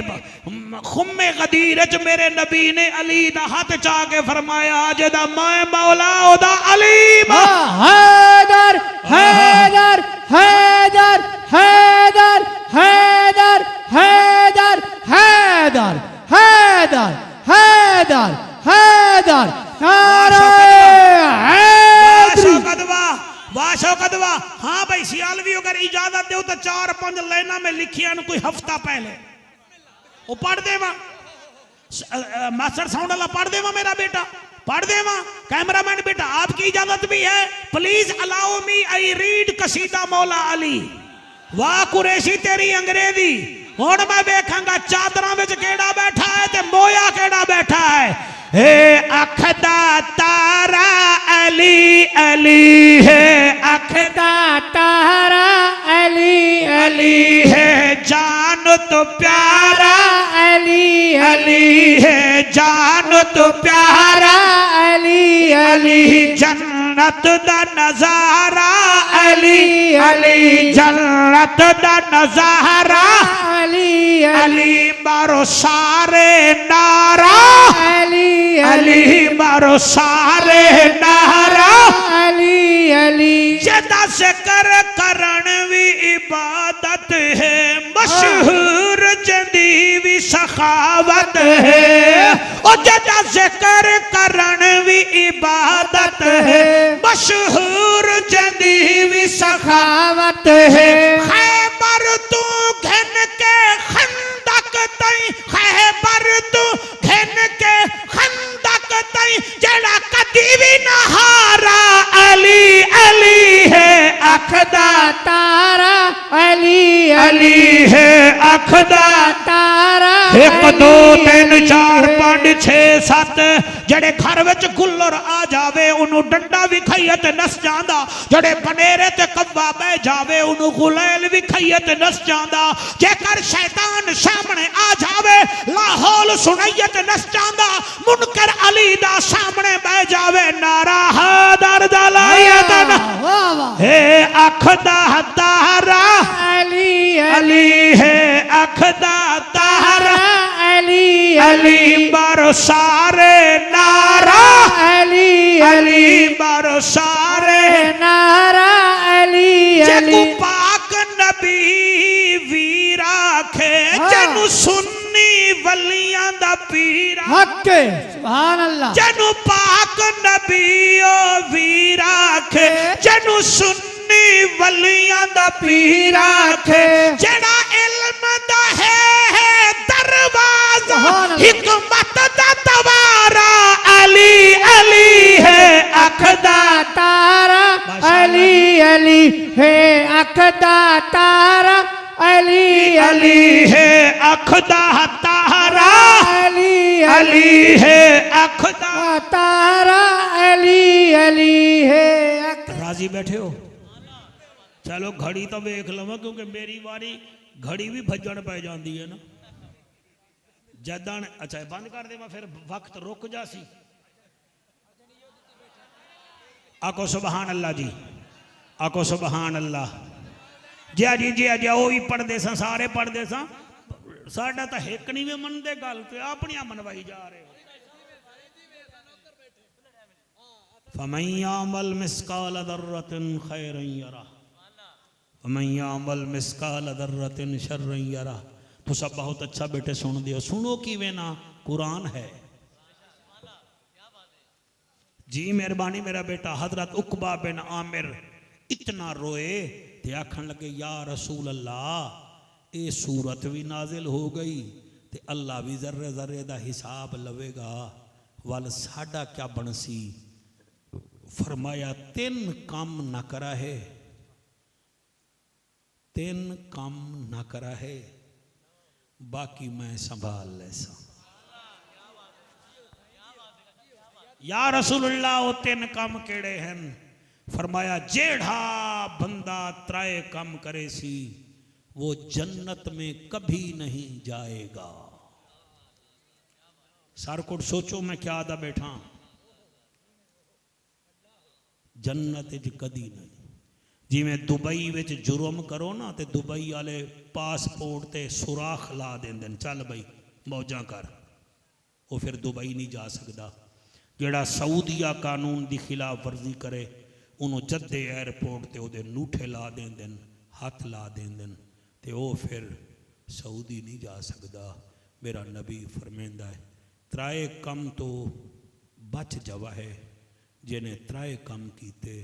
खुम्मे गदीर च मेरे नबी ने अली दा हाथ चा के फरमाया जेदा मैं मौला ओदा अली। हैदर हैदर हैदर हैदर हैदर हैदर हैदर हैदर हैदर हैदर। कदवा। हाँ भाई सियालवी अगर इजाजत दो तो 4-5 लाइना में लिखिया कोई हफ्ता पहले वो पढ़ देवा। मास्टर साउंड वाला पढ़ देवा, मेरा बेटा पढ़ देवा। कैमरामैन बेटा आपकी इजाजत भी है। Please allow me I read qasida Maula Ali. वाह कुरैशी तेरी अंग्रेजी। हुण मैं वेखांगा चादरां विच केड़ा बैठा है ते मोया केड़ा बैठा है। हे अख दा तारा अली अली है, अख दा तारा अली अली है। जान तो प्यारा अली अली है, जान तो प्यारा अली अली। जन्नत दा नजारा अली अली, जन्नत दा नजारा अली अली। मारो सारे नारा अली अली, मारो सारे नारा अली अली। जदा जिक्र करन भी इबादत है, मशहूर जदी भी सखावत है। और जदा जिक्र करन भी इबादत है, मशहूर जदी भी सखावत है। खैबर तू घन के खंदक तई, खैबर तू घन के खंदक तई, जड़ा कदी भी नहारा अली अली है। अख दा तारा अली अली है, अख दा तारा। 1 2 3 4 5 6 7 जड़े घर विच गुल्लर आ जावे उन्हों डंडा भी खाइए ते नस जांदा। जड़े बनेरे ते कब्बा बह जावे उन्हों गुलैल भी खाइए ते नस जांदा। जेकर शैतान सामने आ जावे लाहौल सुनाइए ते नस जांदा। मुनकर अली दा सामने बह जावे नारा हैदर दलायतन। हे अख दा तारा अली अली है, अख दा तारा अली अली। मारो सारे नारा अली अली, मारो सारे नारा अली अली। पाक नबी वीरा खे जनु सुन्नी वलियां दा पीरा हक सुभान अल्लाह। जनु पाक नबी ओ वीरा खे जनु सुन्नी वलियां दा पीरा खे। जड़ा इल्म दा है दरवाजा, हिकमत दा तवारा अली अली है। अख दा तारा अली अली है, अख दा तारा अली अली है। अख दा तारा अली अली है, अख दा तारा अली अली है। राजी बैठे हो? चलो घड़ी तो वेख लवां क्योंकि मेरी वारी घड़ी भी भजन पै जाती है ना जदन। अच्छा बंद कर देवा फिर वक्त रुक जासी। आको सुबहान अल्लाह जी, आको सुबहान अल्लाह। जिया जी जिया जिया वो भी पढ़ते सा, सारे पढ़ते सा, साडा तो हिक नहीं भी मनते गल तो अपनिया मनवाई जा रहे हो। फमन यामल मिस्काल दर्रतिन खैरन यरा वमन यामल मिस्काल दर्रतिन शर्रन यरा। तो सब बहुत अच्छा बेटे सुन दियो, सुनो कि वे ना कुरान है जी। मेहरबानी मेरा बेटा हजरत उकबा बिन आमिर इतना रोए ते आखन लगे या रसूल अल्लाह ये सूरत भी नाजिल हो गई ते अल्लाह भी जर्रे जर्रे दा हिसाब लवेगा, वल साडा क्या बनसी। फरमाया 3 काम ना करा है, 3 काम ना करा है, बाकी मैं संभाल लेसा। या रसूलुल्लाह वो 3 काम केड़े हैं। फरमाया जेड़ा बंदा 3 काम करे सी वो जन्नत में कभी नहीं जाएगा। सार कुछ सोचो मैं क्या आदा बैठा, जन्नत च कदी नहीं। जिमें दुबई विच जुर्म करो ना तो दुबई वाले पासपोर्ट ते सुराख ला देंदे, चल बई मौजा कर, वो फिर दुबई नहीं जा सकता। जेड़ा सऊदिया कानून की खिलाफ वर्जी करे उन्होंने जद्दे एयरपोर्ट ते उहदे नूठे ला देंदे, हथ ला देंदे, ते वो फिर सऊदी नहीं जा सकता। मेरा नबी फरमांदा है 3 कम तो बच जावा है, जिन्हें 3 कम कीते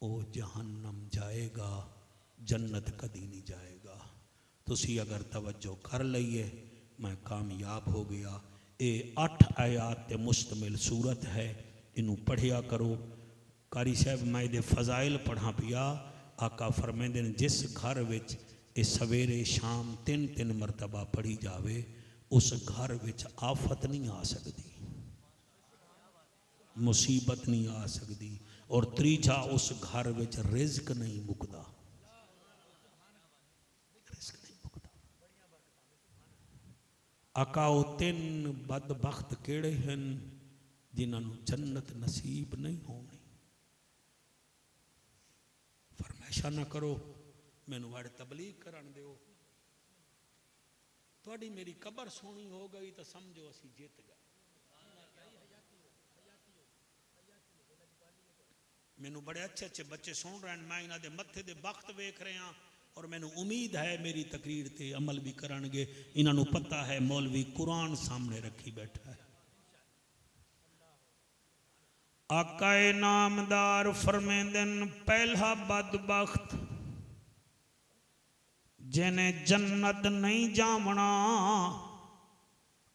वो जहन्नम जाएगा, जन्नत कदी नहीं जाएगा। तुसी अगर तवज्जो कर लईए मैं कामयाब हो गया। ये 8 आयात ते मुश्तमिल सूरत है, इनू पढ़िया करो। कारी साहब मैं ये फजाइल पढ़ा पिया। आका फरमांदे ने जिस घर विच ये सवेरे शाम 3-3 मरतबा पढ़ी जावे उस घर विच आफत नहीं आ सकती, मुसीबत नहीं आ सकती, और तीजा उस घर विच रिज़्क नहीं मुकदा, रिज़्क नहीं मुकदा। आका वो 3 बदबख्त केड़े हैं जिन्होंने जन्नत नसीब नहीं होनी। फरमाइशा ना करो मैनू वाड़े तबलीग करन दिओ, थोड़ी मेरी कबर सोनी हो गई तो समझो असी जीत गए। मैनू बड़े अच्छे अच्छे बच्चे सुन रहे हैं, मैं इन्हां दे मत्थे दे वक्त वेख रहे हैं और मैनू उम्मीद है मेरी तकरीर ते अमल भी करनगे। इन्हां नू पता है मौलवी कुरान सामने रखी बैठा है। आकाए नामदार फरमेंदन पहला बदबख्त जिन्हें जन्नत नहीं जामना।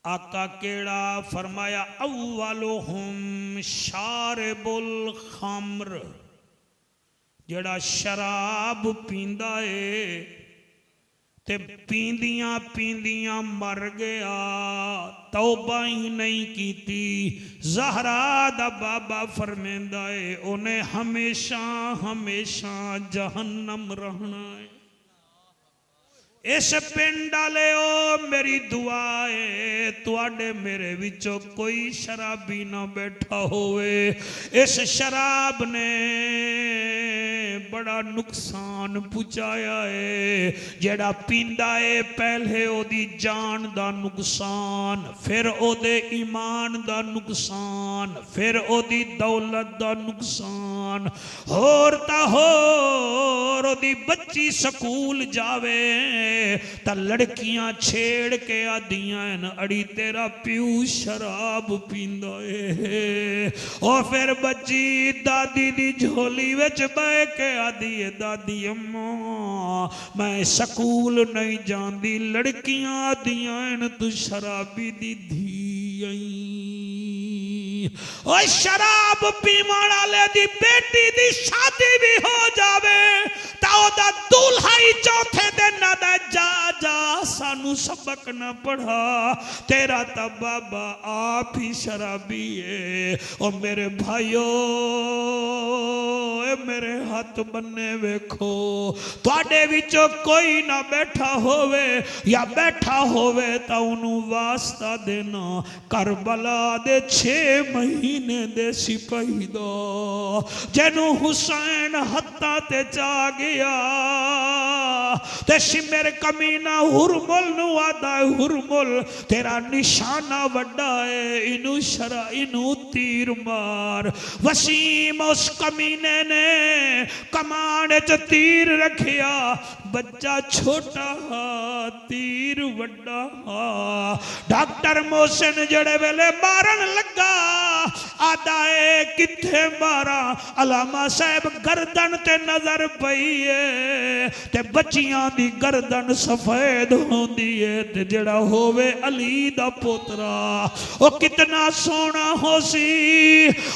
आका केड़ा फरमाया अव्वलुहुम शारिबुल खम्र, जेड़ा शराब पींदा है ते पींदियां पींदियां मर गया, तौबा ही नहीं कीती। ज़हरा दा बाबा फरमेंदा है उन्हें हमेशा हमेशा जहन्नम रहना है। इस पिंड वालेओ मेरी दुआ है तुहाडे मेरे विचों कोई शराबी ना बैठा होवे। इस शराब ने बड़ा नुकसान पहुंचाया है। जेड़ा पींदा है पहले ओदी जान दा नुकसान, फिर ओदे ईमान दा नुकसान, फिर ओदी दौलत दा नुकसान, होर ता होर ओदी बच्ची स्कूल जावे ता लड़कियां छेड़ के आदियां अड़ी तेरा प्यू शराब पींदा है। और फिर बच्ची दादी दी झोली विच बह के आदी है दादी अम्मा मैं स्कूल नहीं जांदी। लड़कियां आदियां तू शराबी दी धी आई। और शराब पीवन वाले दी बेटी दी शादी भी हो जावे ता ओदा दूल्हा ही चौथे दिन दा जा जा सन सानू सबक न पढ़ा, तेरा तो बाबा आप ही शराबी है। और मेरे भाइयों मेरे हाथ बन्ने वेखो, तुहाडे विचों कोई ना बैठा होवे या बैठा होवे तो उन्होंने वास्ता देना, करबला दे 6 महीने दे सिपाही दो जेनू हुसैन हत्था ते चा गया ते सिमर कमीना हुरमुल नु आदा, हुरमुल तेरा निशाना वड्डा है, इनू शरा इनू तीर मार। वसीम उस कमीने ने कमान च तीर रखिया, बच्चा छोटा हा तीर वड्डा हा। डॉक्टर मोहसिन जड़े वेले मारन लगा आदा है किथे मारा, अलामा साहब गर्दन ते नजर पई है ते बच्चियां दी गर्दन सफेद होंदी है ते जड़ा होवे अली दा पोतरा ओ कितना सोना होसी,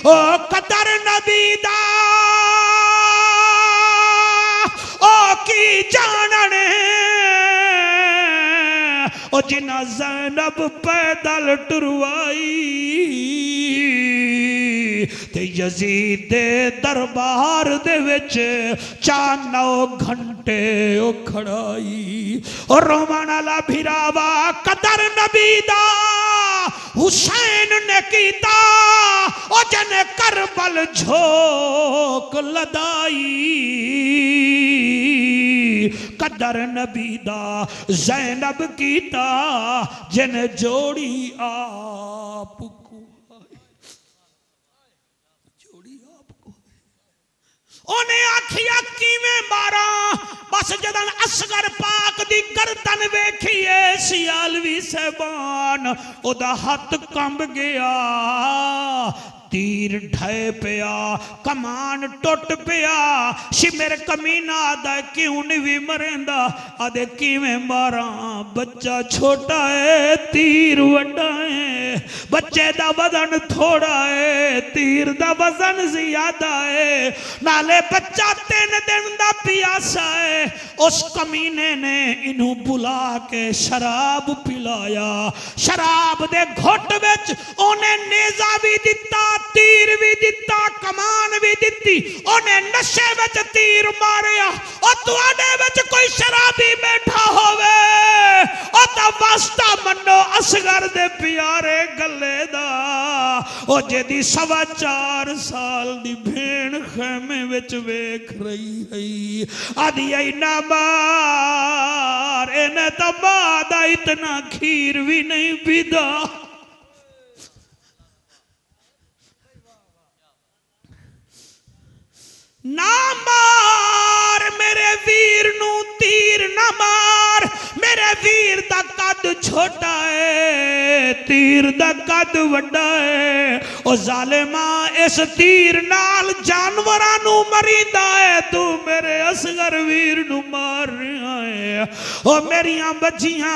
ओ कदर नबी दा ओ की जानने, ओ जिन्ना ज़ैनब पैदल टुरवाई ते यजीद दे दरबार दे विच 4-9 घंटे ओ खड़ाई। और रोमन वाला भिरावा कदर नबी दा हुसैन ने कीता, ओ जने करबल झोंक लदाई। कदर नबी दा ज़ैनब कीता जने जोड़ी आप ओने आखिया किवें मारा, बस जदन असगर पाक दी गर्दन वेखिए सियालवी सहबान ओदा हाथ कंब गया, तीर ढे पिया, कमान टुट पिया। शिमर कमीना आदा क्यों नहीं भी मरेंदा, आदे किवें मारा, बच्चा छोटा है तीर वड्डा है, बच्चे दा वजन थोड़ा है तीर दा वजन ज्यादा है, नाले बच्चा 3 दिन दा पियासा है। उस कमीने ने इनू बुला के शराब पिलाया, शराब दे घुट विच ओने नेजा भी दिता, तीर भी दिता, कमान भी दिती, ओने नशे विच तीर मारिया। ओ तुहाडे विच कोई शराबी बैठा होवे ओ ता वास्ता मन्नो असगर दे प्यारे गले दा, ओ जेदी 4.25 साल दी भेण खैमे विच वेख रही है, आदि आई ना मार, इन्हें तो मां दा इतना खीर भी नहीं पीदा। ना मार मेरे वीर नू तीर ना मार, मेरे वीर दा कद छोटा है तीर दा कद वड्डा है। ओ जालिमा इस तीर नाल जानवरां नू मरीदा है, तू मेरे असगर वीर नू मार रहा है। ओ मेरियां बच्चियां,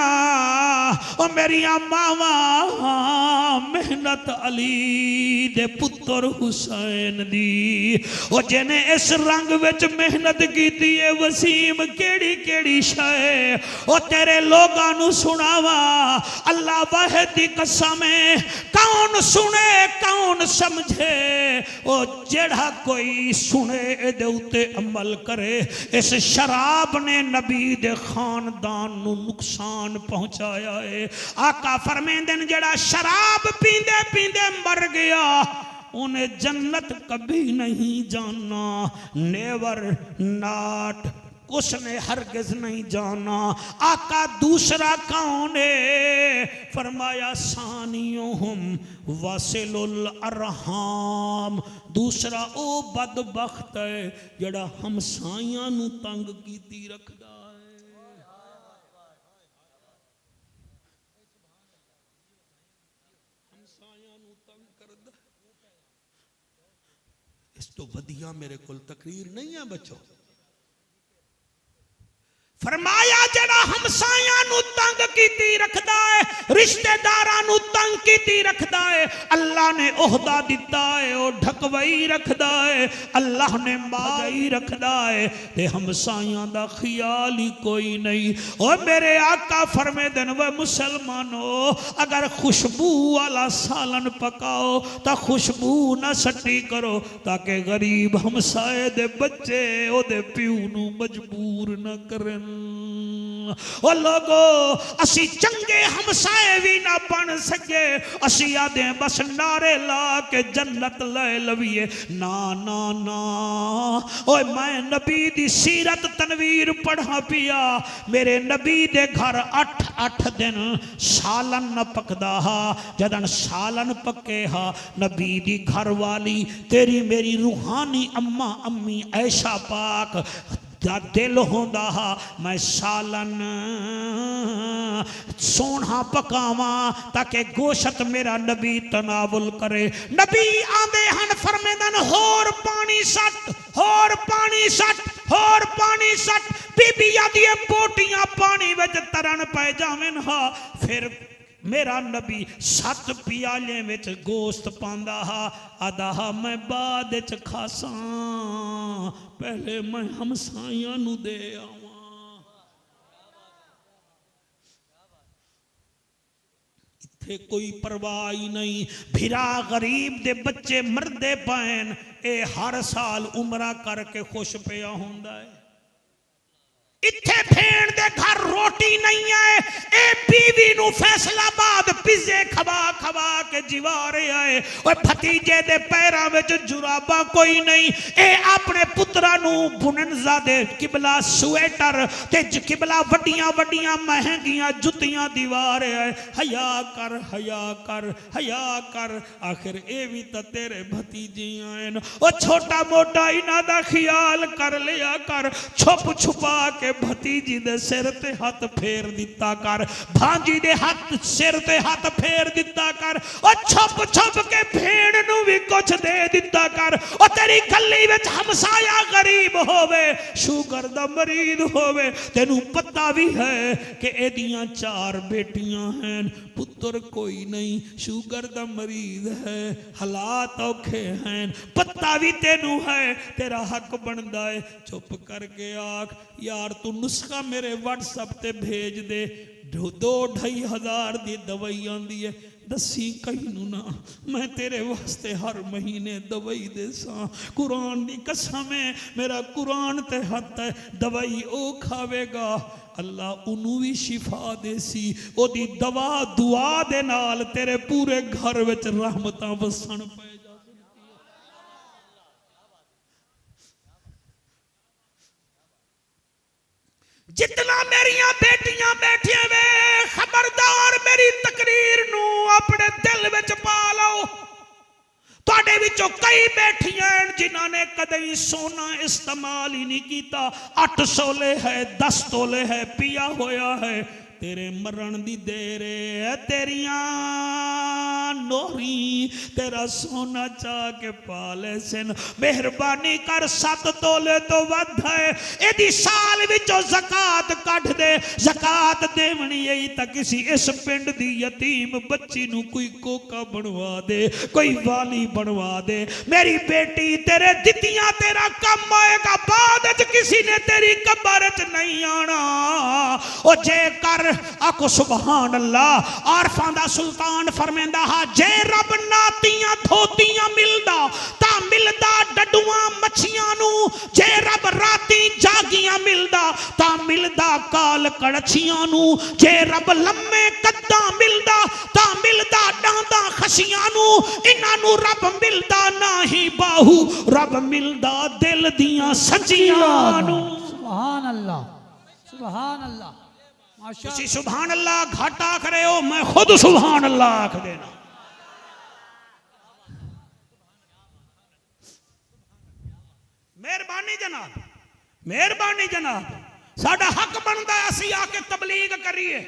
ओ मेरियां मावां, मेहनत अली दे पुत्र हुसैन दी, ओ जिन्हें इस रंग विच मेहनत कीती है। वसीम केड़ी केड़ी शय ओ तेरे लोगां नू सुनावा, अल्लाह वाहिद दी कसम है, कौन सुने कौन समझे, ओ जेड़ा कोई सुने इहदे उत्ते अमल करे। इस शराब ने नबी दे खानदान नू नुकसान पहुंचाया है। आका फरमांदे ने जेड़ा शराब पींदे पींदे मर गया उन्हें जन्नत कभी नहीं जाना, नेवर नॉट, उसने हरगिज नहीं जाना। आका दूसरा कौन है? फरमाया सानियोहुम वासिलुल अरहाम, दूसरा ओ बदबख्त है जड़ा हमसाइयां नू तंग कीती रखदा है। हमसाइयां नू तंग करदा, इस तो वधिया मेरे कोल तकरीर नहीं है बच्चों। फरमाया जड़ा हमसाया नू तंग कीती रखदा है, रिश्तेदारां नू तंग कीती रखदा है, अल्लाह ने ओहदा दिता है ओ ढकवई रखदा है, अल्लाह ने माई रखदा है ते हमसायां दा ख्याल ही कोई नहीं। ओ मेरे आका फरमाते हैं वे मुसलमानो अगर खुशबू वाला सालन पकाओ तो खुशबू ना सट्टी करो ताकि गरीब हमसाए दे बच्चे ओदे प्यू नू मजबूर ना करन। ओ लोगो असी चंगे हमसाए भी ना बन सके, असी आदे बस नारे ला के जन्नत ले लवीए। ना ना ना ओए मैं नबी दी सीरत तनवीर पढ़ा पिया, मेरे नबी दे घर 8-8 दिन सालन न पकदा हा। जदन सालन पके हा नबी दी घर वाली तेरी मेरी रूहानी अम्मा अम्मी ऐशा पाक दा दिल होंदा हा मैं सालन सोना पकावा ताकि गोशत मेरा नबी तनावुल करे। नबी आंदे हन फरमेंदन होर पानी सट, होर पानी सट, होर पानी सट, बीबिया दी पोटियां पानी विच तरन पै जावेन हा। फिर मेरा नबी 7 पियाले विच गोश्त पांदा हा, आदा हा मैं बाद विच खासा पहले मैं हमसाइयां नू दे आवां। इत्थे कोई परवाह ही नहीं, भिरा गरीब दे बच्चे मरदे पैन ए हर साल उमरा करके खुश पिया हुंदा है। इत्थे भेड़ दे घर रोटी नहीं है, ए बीवी नू फैसलाबाद पिज़्ज़े खवा खवा के जिवा रहे आए। और भतीजे दे पैरां विच जुराबा कोई नहीं, ए अपने पुत्रा नू बुननजा दे किबला स्वेटर ते किबला वड्डियां वड्डियां महंगियां जुत्तियां दिवा रहे आए। हया कर हया कर हया कर, आखिर ए भी तो तेरे भतीजे आए न। ओ छोटा मोटा इन्हां दा ख्याल कर लिया कर, छुप छुपा के भतीजी दे सिर ते हाथ फेर दिता कर, भांजी दे हाथ सिर ते हाथ फेर दिता कर, और छुप छुप के भेड़ नू भी कुछ दे दिता कर। और तेरी गली विच हमसाया गरीब होवे, शुगर दा मरीज होवे, तेनू पता भी है कि एदियां 4 बेटियां हैं, पुत्र कोई नहीं, शुगर दा मरीज है, हालात औखे हैं, पता भी तेनू है, तेरा हक बनदा है। चुप करके आख यार तू नुस्खा मेरे व्हाट्सएप ते भेज दे, 2-2.5 हज़ार दी दवाई आंदी है, दसी कहीं नू ना मैं तेरे वास्ते हर महीने दवाई दे सा। कुरान दी कसम है मेरा कुरान ते हथ है, दवाई ओ खावेगा अल्लाह उन्हू भी शिफा देसी, ओदी दवा दुआ दे नाल तेरे पूरे घर विच रहमतां वसन पै। जितना मेरिया बेटियां बैठिया वे खबरदार मेरी तकरीर नू अपने दिल विच पा लो। तुहाडे विचों कई बैठियां जिन्हां ने कदई सोना इस्तेमाल ही नहीं किया, 8 तोले है 10 तोले है पिया होया है, तेरे मरण दी देर है, तेरियां नोरी तेरा सोना चाह के पाले सिन। मेहरबानी कर 7 तोले तो वध है, एदी साल विचों ज़कात कढ दे। ज़कात देवनी यही तक किसी इस पिंड दी यतीम बच्ची नू कोई कोका बनवा दे, कोई वाली बनवा दे। मेरी बेटी तेरे दितियां तेरा कम आएगा, बाद च किसी ने तेरी कब्र च नहीं आना। ओ जे कर आखो सुभान अल्लाह। आरफां दा सुल्तान फरमांदा हा जे रब नातियां धोतियां मिलदा ता मिलदा डडुआं मच्छियां नू, जे रब राती जागियां मिलदा ता मिलदा काल कड़छियां नू, जे रब लम्मे कद्दा मिलदा ता मिलदा डांदा खसियां नू, इन्हां नू रब मिलदा नाही बाहू, रब मिलदा दिल दियां सच्चियां नू। सुभान अल्लाह सुभान अल्लाह तुसी सुभान अल्लाह घाटा करे हो, मैं खुद सुभान अल्लाह आख देना। मेहरबानी जनाब, मेहरबानी जनाब, साडा हक बनता है असी आके तबलीग करिए,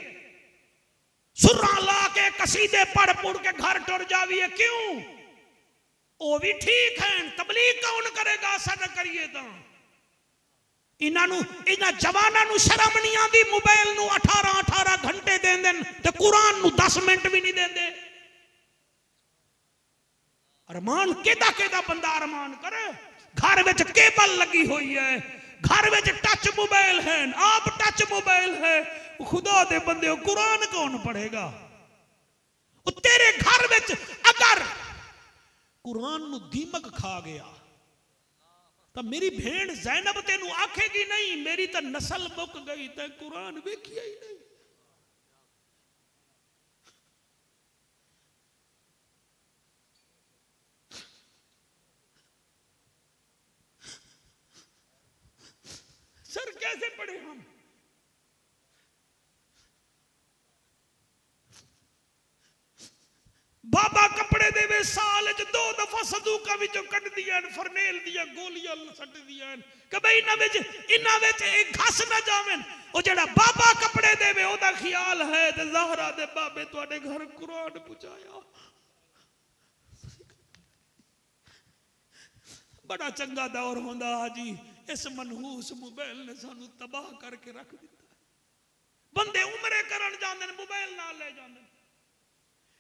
सुरा ला के कसीदे पढ़ पुढ़ के घर टुर जाविए। क्यों? वो भी ठीक है, तबलीग कौन करेगा? साडा करिए तो इन्हां जवानां नूं शर्म नहीं आती मोबाइल नूं 18 घंटे देंदे ते कुरान नूं 10 मिनट भी नहीं देंदे। अरमान केदा बंदा अरमान करे। घर में केबल लगी हुई है, घर में टच मोबाइल है, आप टच मोबाइल है। खुदा दे बंदे कुरान कौन पढ़ेगा? तेरे घर में अगर कुरान नूं दीमक खा गया तो मेरी भेड़ जैनब तेनू आखेगी नहीं मेरी तो नस्ल मुक गई, ते कुरान वेखिया ही नहीं। सर कैसे पढ़े हम? बाबा कपड़े देवे साल च 2 दफा संदूका विचों कट दिया, फरनेल दिया गोलियां सट दिया कि भाई इन्हां विच एक घस ना जावें। ओ जेड़ा बाबा कपड़े देवे ओदा ख्याल है ते ज़हरा दे बाबे तुहाडे घर कुरान पहुंचाया। बड़ा चंगा दौर होंदा हाजी। इस मनहूस मोबाइल ने सानू तबाह करके रख दिता। बंदे उमरे करन जांदे ने मोबाइल नाल ले जांदे।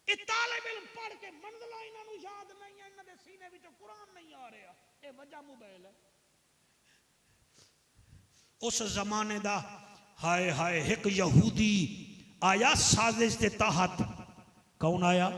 ये तालिब इल्म पढ़ के मंजिला इन्हां नूं याद नहीं है, इन्हां दे सीने विचों कुरान नहीं आ रहा। ये वजह मोबाइल है। उस जमाने दा हाय हाय एक यहूदी आया साजिश के तहत। कौन आया?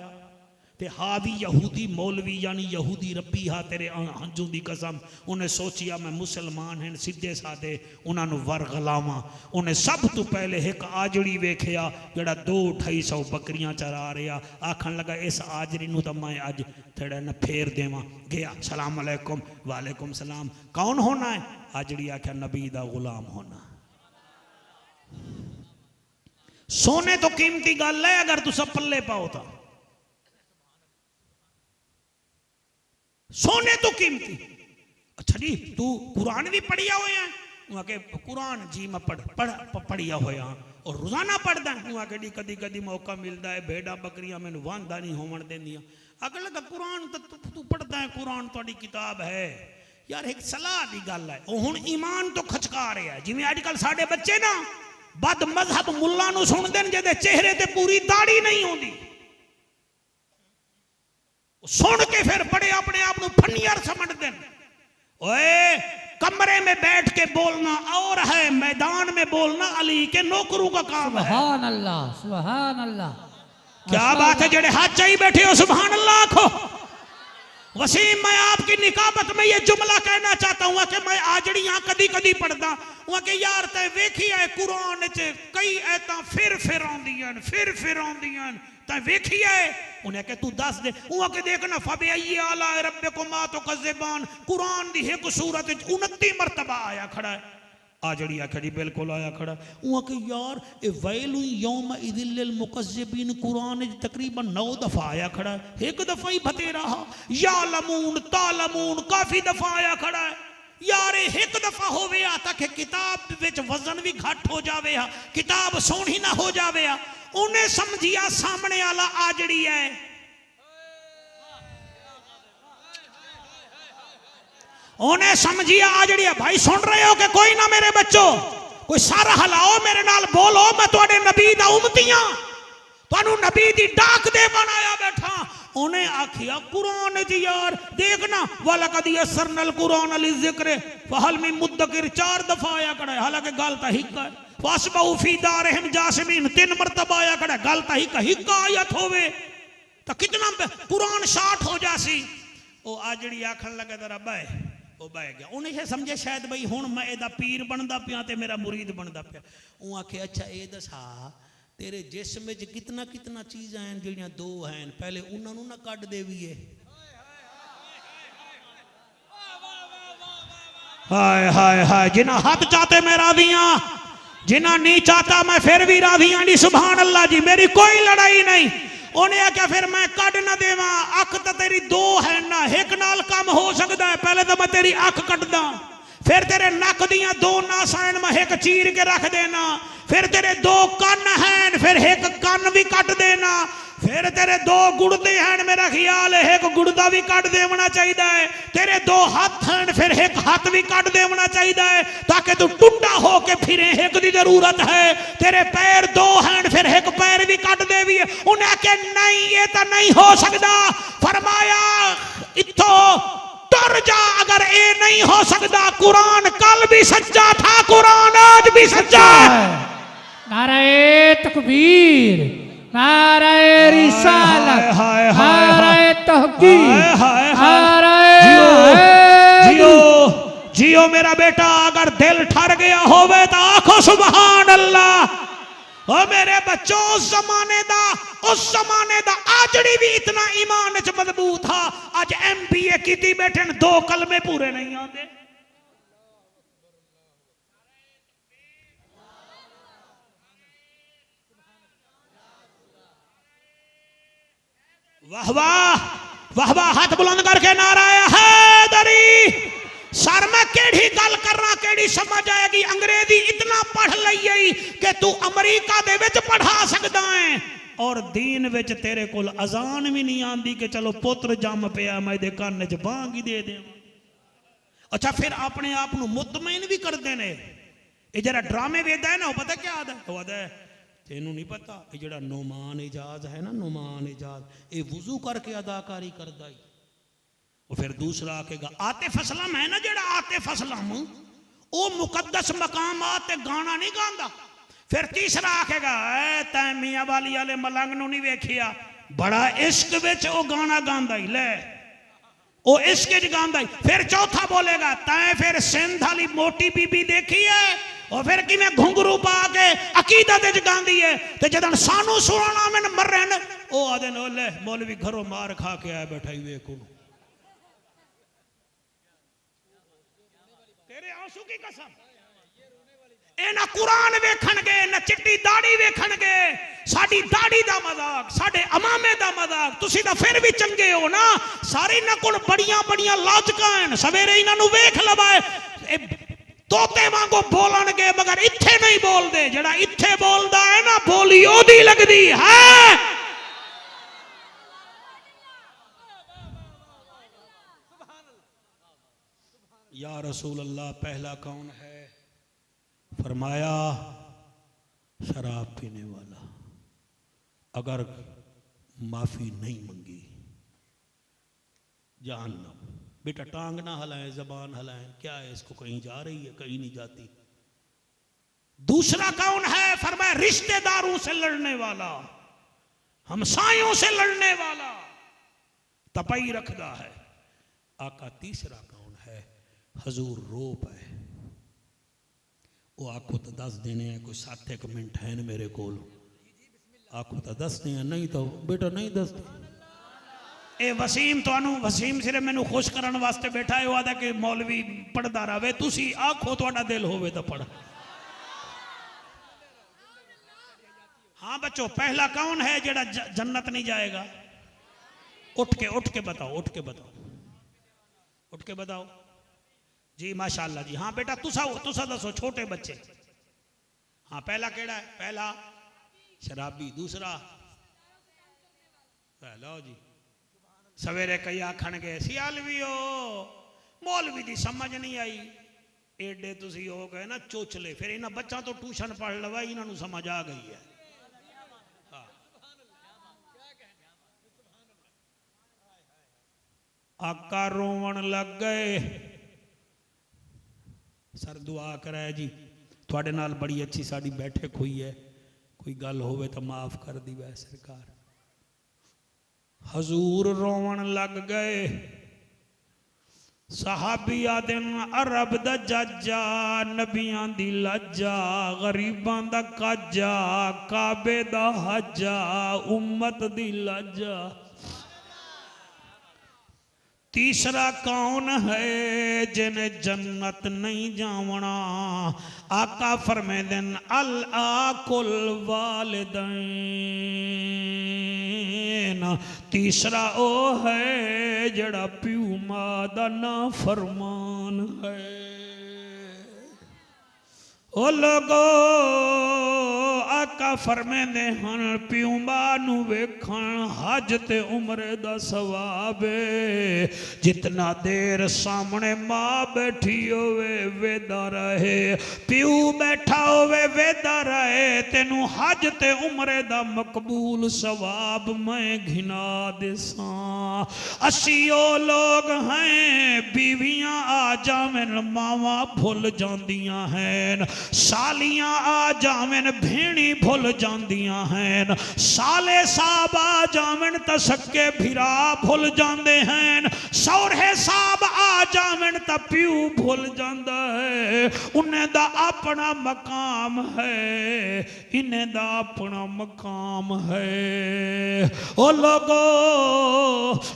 ते हावी यहूदी मौलवी यानी यहूदी रब्बी हा तेरे हंजू दी कसम। उन्हें सोचिया मैं मुसलमान हैं सीधे साधे उन्होंने वर गलावा। उन्हें सब तो पहले एक आजड़ी वेखिया जड़ा 2-250 बकरियां चरा रहा। आखन लगा इस आजड़ी नूं तां मैं अज थोड़ा न फेर देवां। गया सलाम अलैकुम वालेकुम सलाम। कौन होना है? आजड़ी आख्या नबी दा गुलाम होना। सोने तो कीमती गल है अगर तुसा पल्ले पाओ तो। सोने तो कीमती। अच्छा जी तू कुरान भी पढ़िया होया? के कुरान जी मैं पढ़िया होया और रोजाना पढ़दा। के जी कदी कदी मौका मिलता है भेड़ा बकरियां मैनू वांदा नहीं होवन देंदियां। अगर लगा कुरान तो तू पढ़दा है, कुरान तुहाडी किताब है। यार एक सलाह दी गल है। वो हुण ईमान तो खचका रहा है। जिवें अजकल साडे बच्चे ना बद मजहब मुल्ला नूं सुणदे ने जिहदे चेहरे ते पूरी दाढ़ी नहीं होंदी, सुन के फिर बड़े अपने आप को फनियर समझते हैं। ओए कमरे में बैठ के बोलना और है मैदान में बोलना अली के नौकरों का काम है। सुभान अल्लाह सुभान अल्लाह। क्या बात है? जेड़े हाथ चाहिए बैठे हो सुभान अल्लाह आखो। वसीम मैं आपकी निकाबत में ये जुमला कहना चाहता हूँ कि मैं आजड़ियां कदी कदी पढ़दा हूँ कि यार तै वेखी है कुरान च कई ऐतां फिर आउंदियां तै वेखी है। उन्हें के तू दस दे। उहाँ के देखना फबे अय्ये आला रब्बिकुम तुकज़्ज़िबान कुरान दी एक सूरत 29 मरतबा आया खड़ा है। आजड़ी आखड़ी बिल्कुल आया खड़ा। उहाँ के यार ए वैलु यौम इदिल लिल मुकज़्ज़िबीन कुरान तकरीबन 9 दफा आया खड़ा है। एक दफा ही बतेरा या लमून तालमून काफी दफा आया खड़ा है। यार एक दफा होवे ताकि किताब विच वजन भी घट हो जावे, किताब सोहनी ना हो जावे। उन्हें समझिया सामने वाला आजड़ी है। उन्हें समझिया आजड़ी है। भाई सुन रहे हो कि कोई ना मेरे बच्चों? कोई सर हिलाओ मेरे नाल बोलो मैं तुहाडे नबी दा उम्मतियां तुहानू नबी दी डाक दे बनाया बैठा। उन्हें आखिया कुरान जी यार देखना वाला कदी असरनल कुरान अली जिक्र फहल में मुद्दकिर 4 दफा आया खड़ा है। हालांकि गल तो हिक है। फसबहु फी दारिहिम जासिमीन 3 मरतबा आया खड़ा। गल तो हिक आयत होवे तो कितना कुरान शार्ट हो जासी। ओ आजड़ी आखन लगा तेरा बह वो बह गया। उन्हें समझे शायद भाई हुण मैं एदा पीर बनदा पिया ते मेरा मुरीद बनदा पिया। वो आखे अच्छा ये दसा तेरे जिस्म में कितना कितना चीज़ां हैं जिहड़ियां 2 हैं, पहले उन्होंने ना कट देवीए। हाय हाय हाय जिन्हें हाथ चाहते मैं राधी हाँ, जिन्हें नहीं चाहता मैं फिर भी राधी हाँ जी। सुभान अल्लाह जी मेरी कोई लड़ाई नहीं। उन्हें आख्या फिर मैं कट ना देवा। अख तो तेरी 2 है ना, एक नाल काम हो सकता है। पहले तो मैं तेरी अख कटदा, फिर तेरे नक दियां 2 नासां मैं एक चीर के रख देना, फिर तेरे 2 कन हैं फिर एक कन भी कट देना, फिर तेरे दो गुड़ते हैं, मेरा ख्याल है एक गुड़दा भी कट देवना चाहिए है। तेरे दो हाथ हैं, फिर एक हाथ भी कट देवना चाहिए है, ताकि तू टुंडा होके फिरे, एक दी जरूरत है। तेरे पैर दो हैं, फिर एक पैर भी कट देवी है। उन्हें के नहीं, ये तो नहीं हो सकता। फरमाया इतो डर जा, अगर ये नहीं हो सकता। कुरान कल भी सच्चा था, कुरान आज भी सच्चा है। नारे तकबीर, नारे रिसालत, नारे तहकीक, नारे जियो जियो मेरा बेटा। अगर दिल ठर गया होवे तो आखो सुभान अल्लाह। ओ मेरे बच्चों, उस जमाने दा आजड़ी भी इतना ईमान च मजबूत था। आज MBA की बैठे, दो कलमे पूरे नहीं आते। वाह वाह वाह वाह, हाथ बुलंद करके नारा हैदरी। सर मैं केड़ी गल करना, केड़ी समझ आएगी। अंग्रेजी इतना पढ़ लई कि तू अमरीका दे विच पढ़ा सकदा है, और दीन विच तेरे कोल अजान भी नहीं आंदी कि चलो पुत्र जम पिया मैं दे कान च बांग ही दे दे। अच्छा, फिर अपने आप को मुतमईन भी करते ने। ये जरा ड्रामे वेदा है ना, वो पता क्या आता है? वो आता है तेनू नहीं पता, ये जड़ा नुमान इजाज है ना, नुमान इजाज, ये वुजू करके अदाकारी करदा ही। और फिर दूसरा आकेगा आतिफ असलम है ना, जड़ा आतिफ असलम, वो मुकद्दस मकामात गाना नहीं गांदा। फिर तीसरा आखेगा तै मियां वाली वाले मलंग नू नहीं वेखिया, बड़ा इश्क विच वो गाना गांदा ही, ले वो इश्क च गांदा ही। फिर चौथा बोलेगा तै फिर सिंध वाली मोटी बीबी देखी है, और फिर कि मैं घुंघरू पा के अकीदत च गांदी है। ते जदन सानू सुनाना मैन मरन, ओ आदे नो ले मौलवी घरों मार खा के आया बैठा ही वेख को। तेरे आंसू की कसम, ए ना कुरान वेखणगे, ना चिट्टी दाढ़ी वेखणगे। साडी दाढ़ी दा मजाक, साडे अमामे दा मजाक, तुसी तां फिर भी चंगे हो ना। सारे इन्हां कोल बड़ियां बड़ियां लाजकां हैं, सवेरे इन्हां नू वेख लवाए तोते वांगू बोलणगे, मगर इत्थे नहीं बोलदे। जड़ा इत्थे बोलदा है ना, बोली ओदी लगदी है। या रसूल अल्लाह, पहला कौन है? फरमाया शराब पीने वाला। अगर माफी नहीं मंगी जहन्नम। बेटा टांग ना हलाएं, जबान हलाएं, क्या है इसको, कहीं जा रही है, कहीं नहीं जाती। दूसरा कौन है? फरमाया रिश्तेदारों से लड़ने वाला, हमसायों से लड़ने वाला, तपई रखदा है। आका तीसरा कौन है? हजूर रोप है। वो आखो तो दस देने हैं, कोई 7 मिनट है न मेरे को, आखो तो दस दें, नहीं तो बेटा नहीं दसते। ए वसीम तुहानू, वसीम सिर्फ मैनू खुश करने वास्ते बैठा है। वो आदा कि मौलवी पढ़दा रहे, तुसी आखो तुहाडा दिल होवे तो पढ़। हाँ बच्चों, पहला कौन है जेड़ा जन्नत नहीं जाएगा? उठ के बताओ, उठ के बताओ, उठ के बताओ जी। माशाअल्लाह जी। हाँ बेटा तुसा दसो, छोटे बच्चे। हाँ पहला केड़ा है? पहला शराबी। दूसरा लो जी, सवेरे कई आखणगे सियालवी हो, मौलवी दी समझ नहीं आई। एडे तुसी हो गए ना चोचले, फिर इन्हां बच्चों तो ट्यूशन पढ़ लवा, इन्हां नू समझ आ गई है। हाँ। आका रोवण लग गए। सर दुआ करे जी, थोड़े नाल बड़ी अच्छी साड़ी बैठक हुई है, कोई गल होवे तो माफ कर दी वै सरकार। हजूर रोवण लग गए। सहाबी आदन अरब दा जज्जा, नबियां दी लज्जा, गरीबां दा काजा, काबे दा हज्जा, उम्मत दी लज्जा। तीसरा कौन है जिन्हें जन्नत नहीं जावना? आका फरमाइंदन अल आकुल वालिदैन। तीसरा ओ है जड़ा प्यू मां दा ना फरमान है। ओ लोगो, आका फरमाते हैं प्यू मां नू वेखण हज ते उमरे दा सवाब है। जितना देर सामने मां बैठी होवे वेदा रहे, प्यू बैठा होवे वेदा रहे, तेनू हज ते उमरे दा मकबूल सवाब मैं घिना देसा। असी ओ लोग हैं बीवियां आ जावेन मावा भुल जांदियां हैं, सालियां आ जावेन भेणी भुल जांदियां हैं, साले साहब आ जावेन त सक्के भिरा भुल जांदे हैं, सौरे साहब आ जावेन त प्यू भुल जांदा है। उन्हें दा अपना मकाम है, इन्हें दा अपना मकाम है। ओ लोगो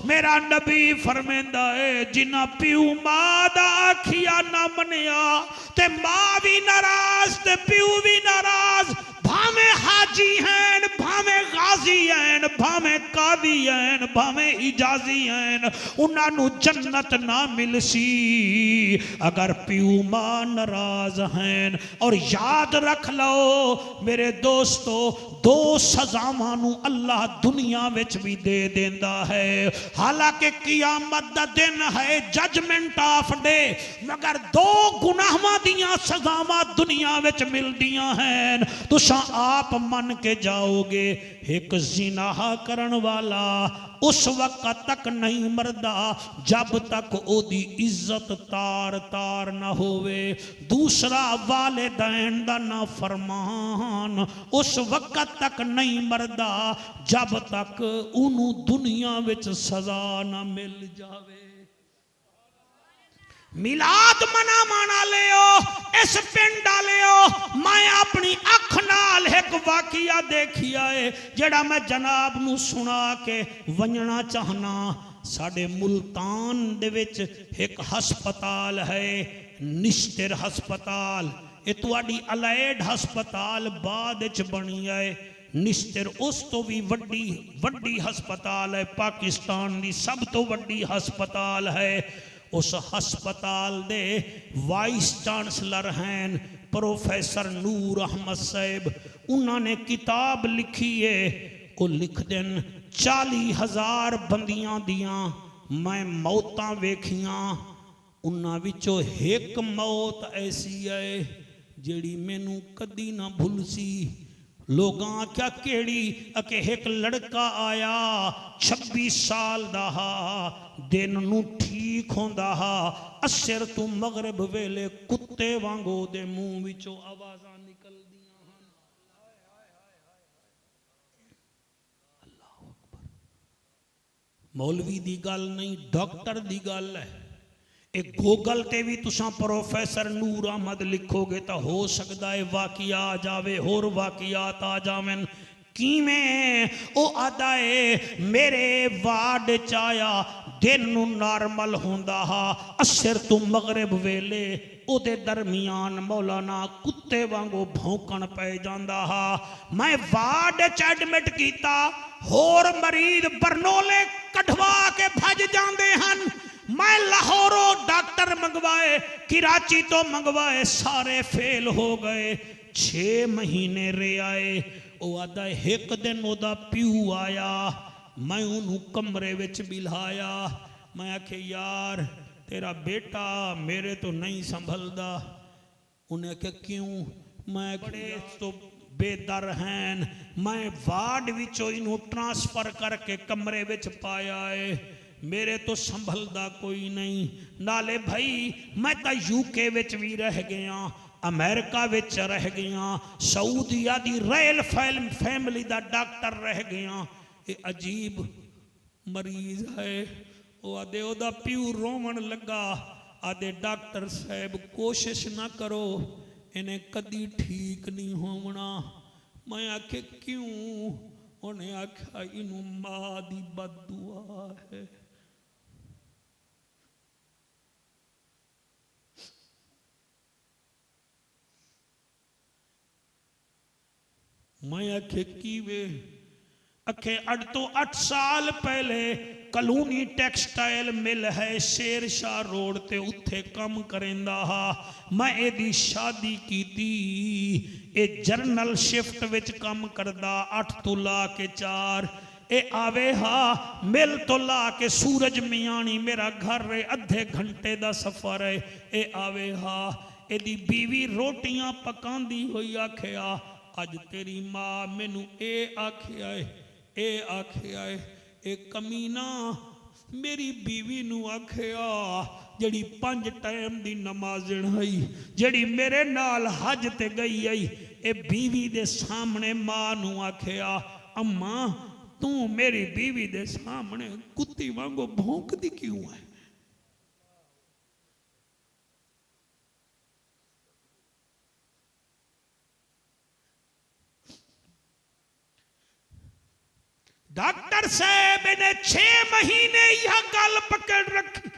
मेरा नबी फरमेंदा है जिन्ना प्यू मां दा आखिया ना मनिया ते मां भी नाराज ते प्यू भी नाराज, भावे हाजी हैं भावे गाजी हैं भावे कादी हैं भावे इजाजी हैं, उन्होंने जन्नत ना मिलसी अगर प्यू मां नाराज हैं। और याद रख लो मेरे दोस्तों, दो सजावां नू अल्लाह दुनिया विच भी दे देंदा है। हालांकि कियामत दा दिन है, जजमेंट ऑफ डे, मगर दो गुनाहां दियां सजावां दुनिया विच मिलदियां हैं। तुसां आप मन के जाओगे एक जिनाह करन वाला उस वक्त तक नहीं मरदा जब तक ओदी इज्जत तार तार ना होवे। दूसरा वालिदैन दा ना फरमान उस वक्त तक नहीं मरदा जब तक उन्हों दुनिया विच सजा ना मिल जावे। मिलाद मना माना लियो इस पिंड लियो, मैं अपनी अख नाल एक वाकिया देखिया है जेड़ा मैं जनाब नू सुना के वंजना चाहना। साडे मुल्तान दे विच एक हस्पताल है, निश्चिर हस्पताल, ये तुहाडी अलाइड हस्पताल बाद विच बनी है। निश्चिर उस तो भी वड्डी हस्पताल है, पाकिस्तान की सब तो वड्डी हस्पताल है। उस हस्पताल दे वाइस चांसलर हैं प्रोफेसर नूर अहमद साहब। उन्होंने किताब लिखी है, वो लिख देन 40,000 बंदियां दियां मैं मौतां वेखियां, उन्हां विचों एक मौत ऐसी है जिहड़ी मैनू कदी ना भुलसी। लोगां आख्या केड़ी, अके एक लड़का आया 26 साल दा हा, दिन नू ठीक होंदा हा, असर तू मगरब वेले कुत्ते वांगो दे मुंह विचों आवाज़ां निकलदियां हन। अल्लाह अकबर। मौलवी दी गल नहीं, डॉक्टर दी गल है। एक गूगल ते भी तुसां प्रोफेसर नूर अहमद लिखोगे तो हो सकता है वाकिया आ जावे, होर वाकियात आ जावन। किवें ओ आदा है मेरे वार्ड च आया, दिन नू नॉर्मल होंदा हा, असर तू मगरब वेले ओदे दरमियान मौलाना कुत्ते वांगू भौंकण पै जांदा हा। मैं वार्ड च एडमिट कीता, होर मरीज बरनोले कढ़वा के भज जांदे हन। मैं लाहौरों डॉक्टर मंगवाए, कराची तो मंगवाए, सारे फेल हो गए। 6 महीने रे आए। वो आदा एक दिन ओदा प्यू आया, मैं उन्होंने कमरे विच बिलाया, मैं आखे यार तेरा बेटा मेरे तो नहीं संभलदा। उन्हें आख्या क्यों? मैं बड़े तो बेदर हैं, मैं वार्ड विचों इन्हों ट्रांसफर करके कमरे विच पाया है, मेरे तो संभलदा कोई नहीं। नाले भाई मैं तो यूके विच भी रह गया, अमेरिका विच रह गया, सऊदिया दी रॉयल फैमिली दा डॉक्टर रह गया। ये अजीब मरीज है। वो आदे ओदा प्यू रोवन लगा, आदे डॉक्टर साहब कोशिश ना करो, इन्हें कदी ठीक नहीं होना। मैं आखे क्यों? उन्हें आख्या इनू मां दी बददुआ है। मैं आखे की वे? अखे 8 साल पहले कलूनी टैक्सटाइल मिल है शेर शाह रोड ते उत्थे कम करेंदा हा मैं एदी शादी कीती ए जर्नल शिफ्ट विच कम करदा 8 तो ला के 4 ए आवे हा मिल तो ला के सूरज मियाणी मेरा घर है अद्धे घंटे दा सफर है ए आवे हा एदी बीवी रोटियां पकांदी हुई आखिया अज तेरी मां मैनू ए आखिया है ए कमीना मेरी बीवी नू आखिया जड़ी 5 टाइम दी नमाज़ण है जड़ी मेरे नाल हज ते गई है ए बीवी दे सामने मां नू आखिया अम्मा तू मेरी बीवी दे सामने कुत्ती वांगो भौंकदी क्यों है डॉक्टर साहब ने 6 महीने यह गल पकड़ रखी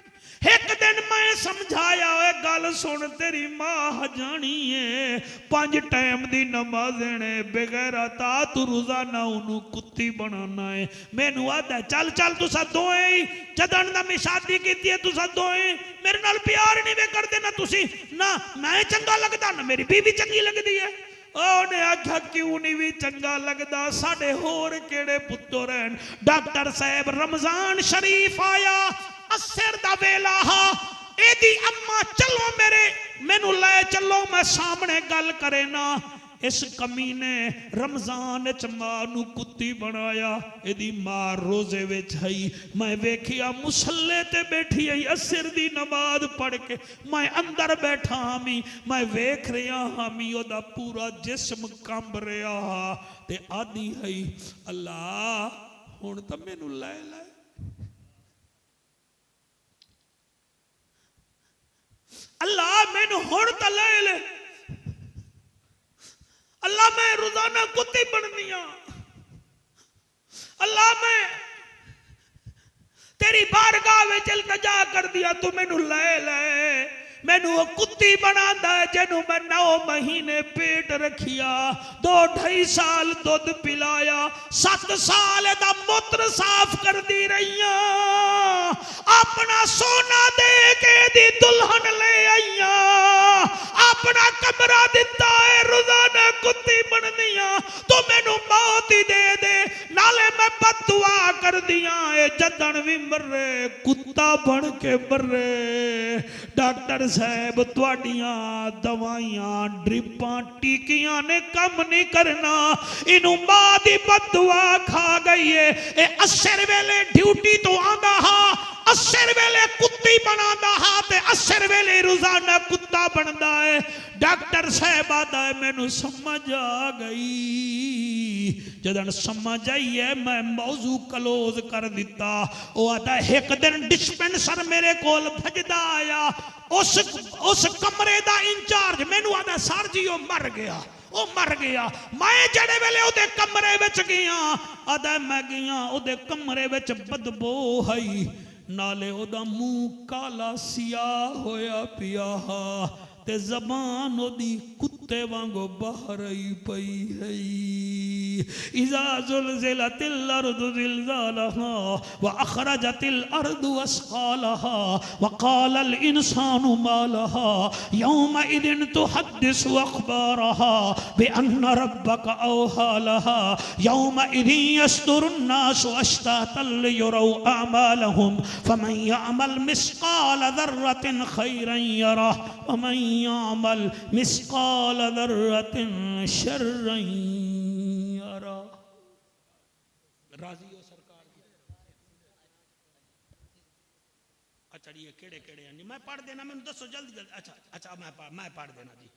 एक दिन मैं समझाया गल सुन तेरी मां जानी है 5 टाइम दी नमाज़ने बगैरा ता तू रोजाना उन्होंने कुत्ती बनाना है मैनू आदा चल चल तुसा दोए जदन दा मैं शादी की तुसा दोए मेरे नाल प्यार नहीं वे करदे ना तुसी ना मैं चंगा लगदा ना मेरी बीवी चंगी लगदी है उन्हें आख्या क्यों नहीं भी चंगा लगता साढ़े होर केड़े पुत्तर हैं डॉक्टर साहब रमजान शरीफ आया असर दा वेला हा एदी अम्मा चलो मैनू ले चलो मैं सामने गल करे ना इस कमीने रमजान च मां नू कुत्ती बनाया एदी मां रोजे विच है मैं वेखिया मुसल्ले ते बैठी है असर दी नमाज पढ़ के मैं अंदर बैठा हामी मैं वेख रहा हामी ओदा पूरा जिस्म कंब रहा ते आदी है अल्लाह हुण तां मैनू लै अल्लाह मैनू हुण तां ले अल्लाह मैं रोजाना कुत्ती बननी अल्लाह मैं तेरी बारगाह में इल्तिजा कर दिया तू मैनू ले मैनू वो कुत्ती बनांदा है जिन्हों मैं 9 महीने पेट रखिया 2-2.5 साल दूध पिलाया 7 साल दा मूत्र साफ कर दी रही अपना सोना दे के दी दुल्हन ले आईया अपना कमरा दिता है रोजाना कुत्ती बनदिया तो मैनू मौत ही दे नाले मैं बददुआ कर दिया जदन भी मरे कुत्ता बन के मरे डॉक्टर साहब तुहाडियां दवाइयां ड्रिपां टीकियां ने कम नहीं करना इनू मां दी बददुआ खा गई है ए असर वेले ड्यूटी तो आंदा हा असर वेले कुत्ती बनांदा हा ते असर वेले रोजाना कुत्ता बनदा है डॉक्टर साहब आदा है मैनू समझ आ गई जदन समझ आई है मैं मौजू क्लोज कर दिता वो आता एक दिन डिस्पेंसर मेरे कोल भजदा आया उस कमरे दा इंचार्ज मैनू आदा सर जी वो मर गया मैं जड़े वेले ओदे कमरे विच गया आदा मैं गया ओदे कमरे विच बदबू है नाले ओदा मुंह काला सियाह होया पिया ते जबान ओदी कुत्ते वांगो बाहर आई पई है इज़ा ज़ुलज़िलतिल अर्दु ज़िलज़ालहा व अख़रजतिल अर्दु अस्क़ालहा व क़ालल इंसानु मा लहा यौमइज़िन तुहद्दिसु अख़बारहा बिअन्न रब्बका औहा लहा यौमइज़िन यस्दुरुन नासु अश्तातन लियुरौ अअमालहुम फमन यअमल मिस्क़ाल ज़र्रतिन खैरन यरह व मन यअमल मिस्क़ाल ज़र्रतिन शर्रन यरह। राजी हो सरकार की? अच्छा ये केड़े केड़े हैं मैं पढ़ देना मैंने दसो जल्दी अच्छा मैं पढ़ देना जी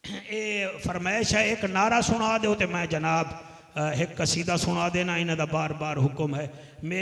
ये फरमाइश है एक नारा सुना दो तो मैं जनाब एक कसीदा सुना देना इन्हां दा बार बार हुक्म है।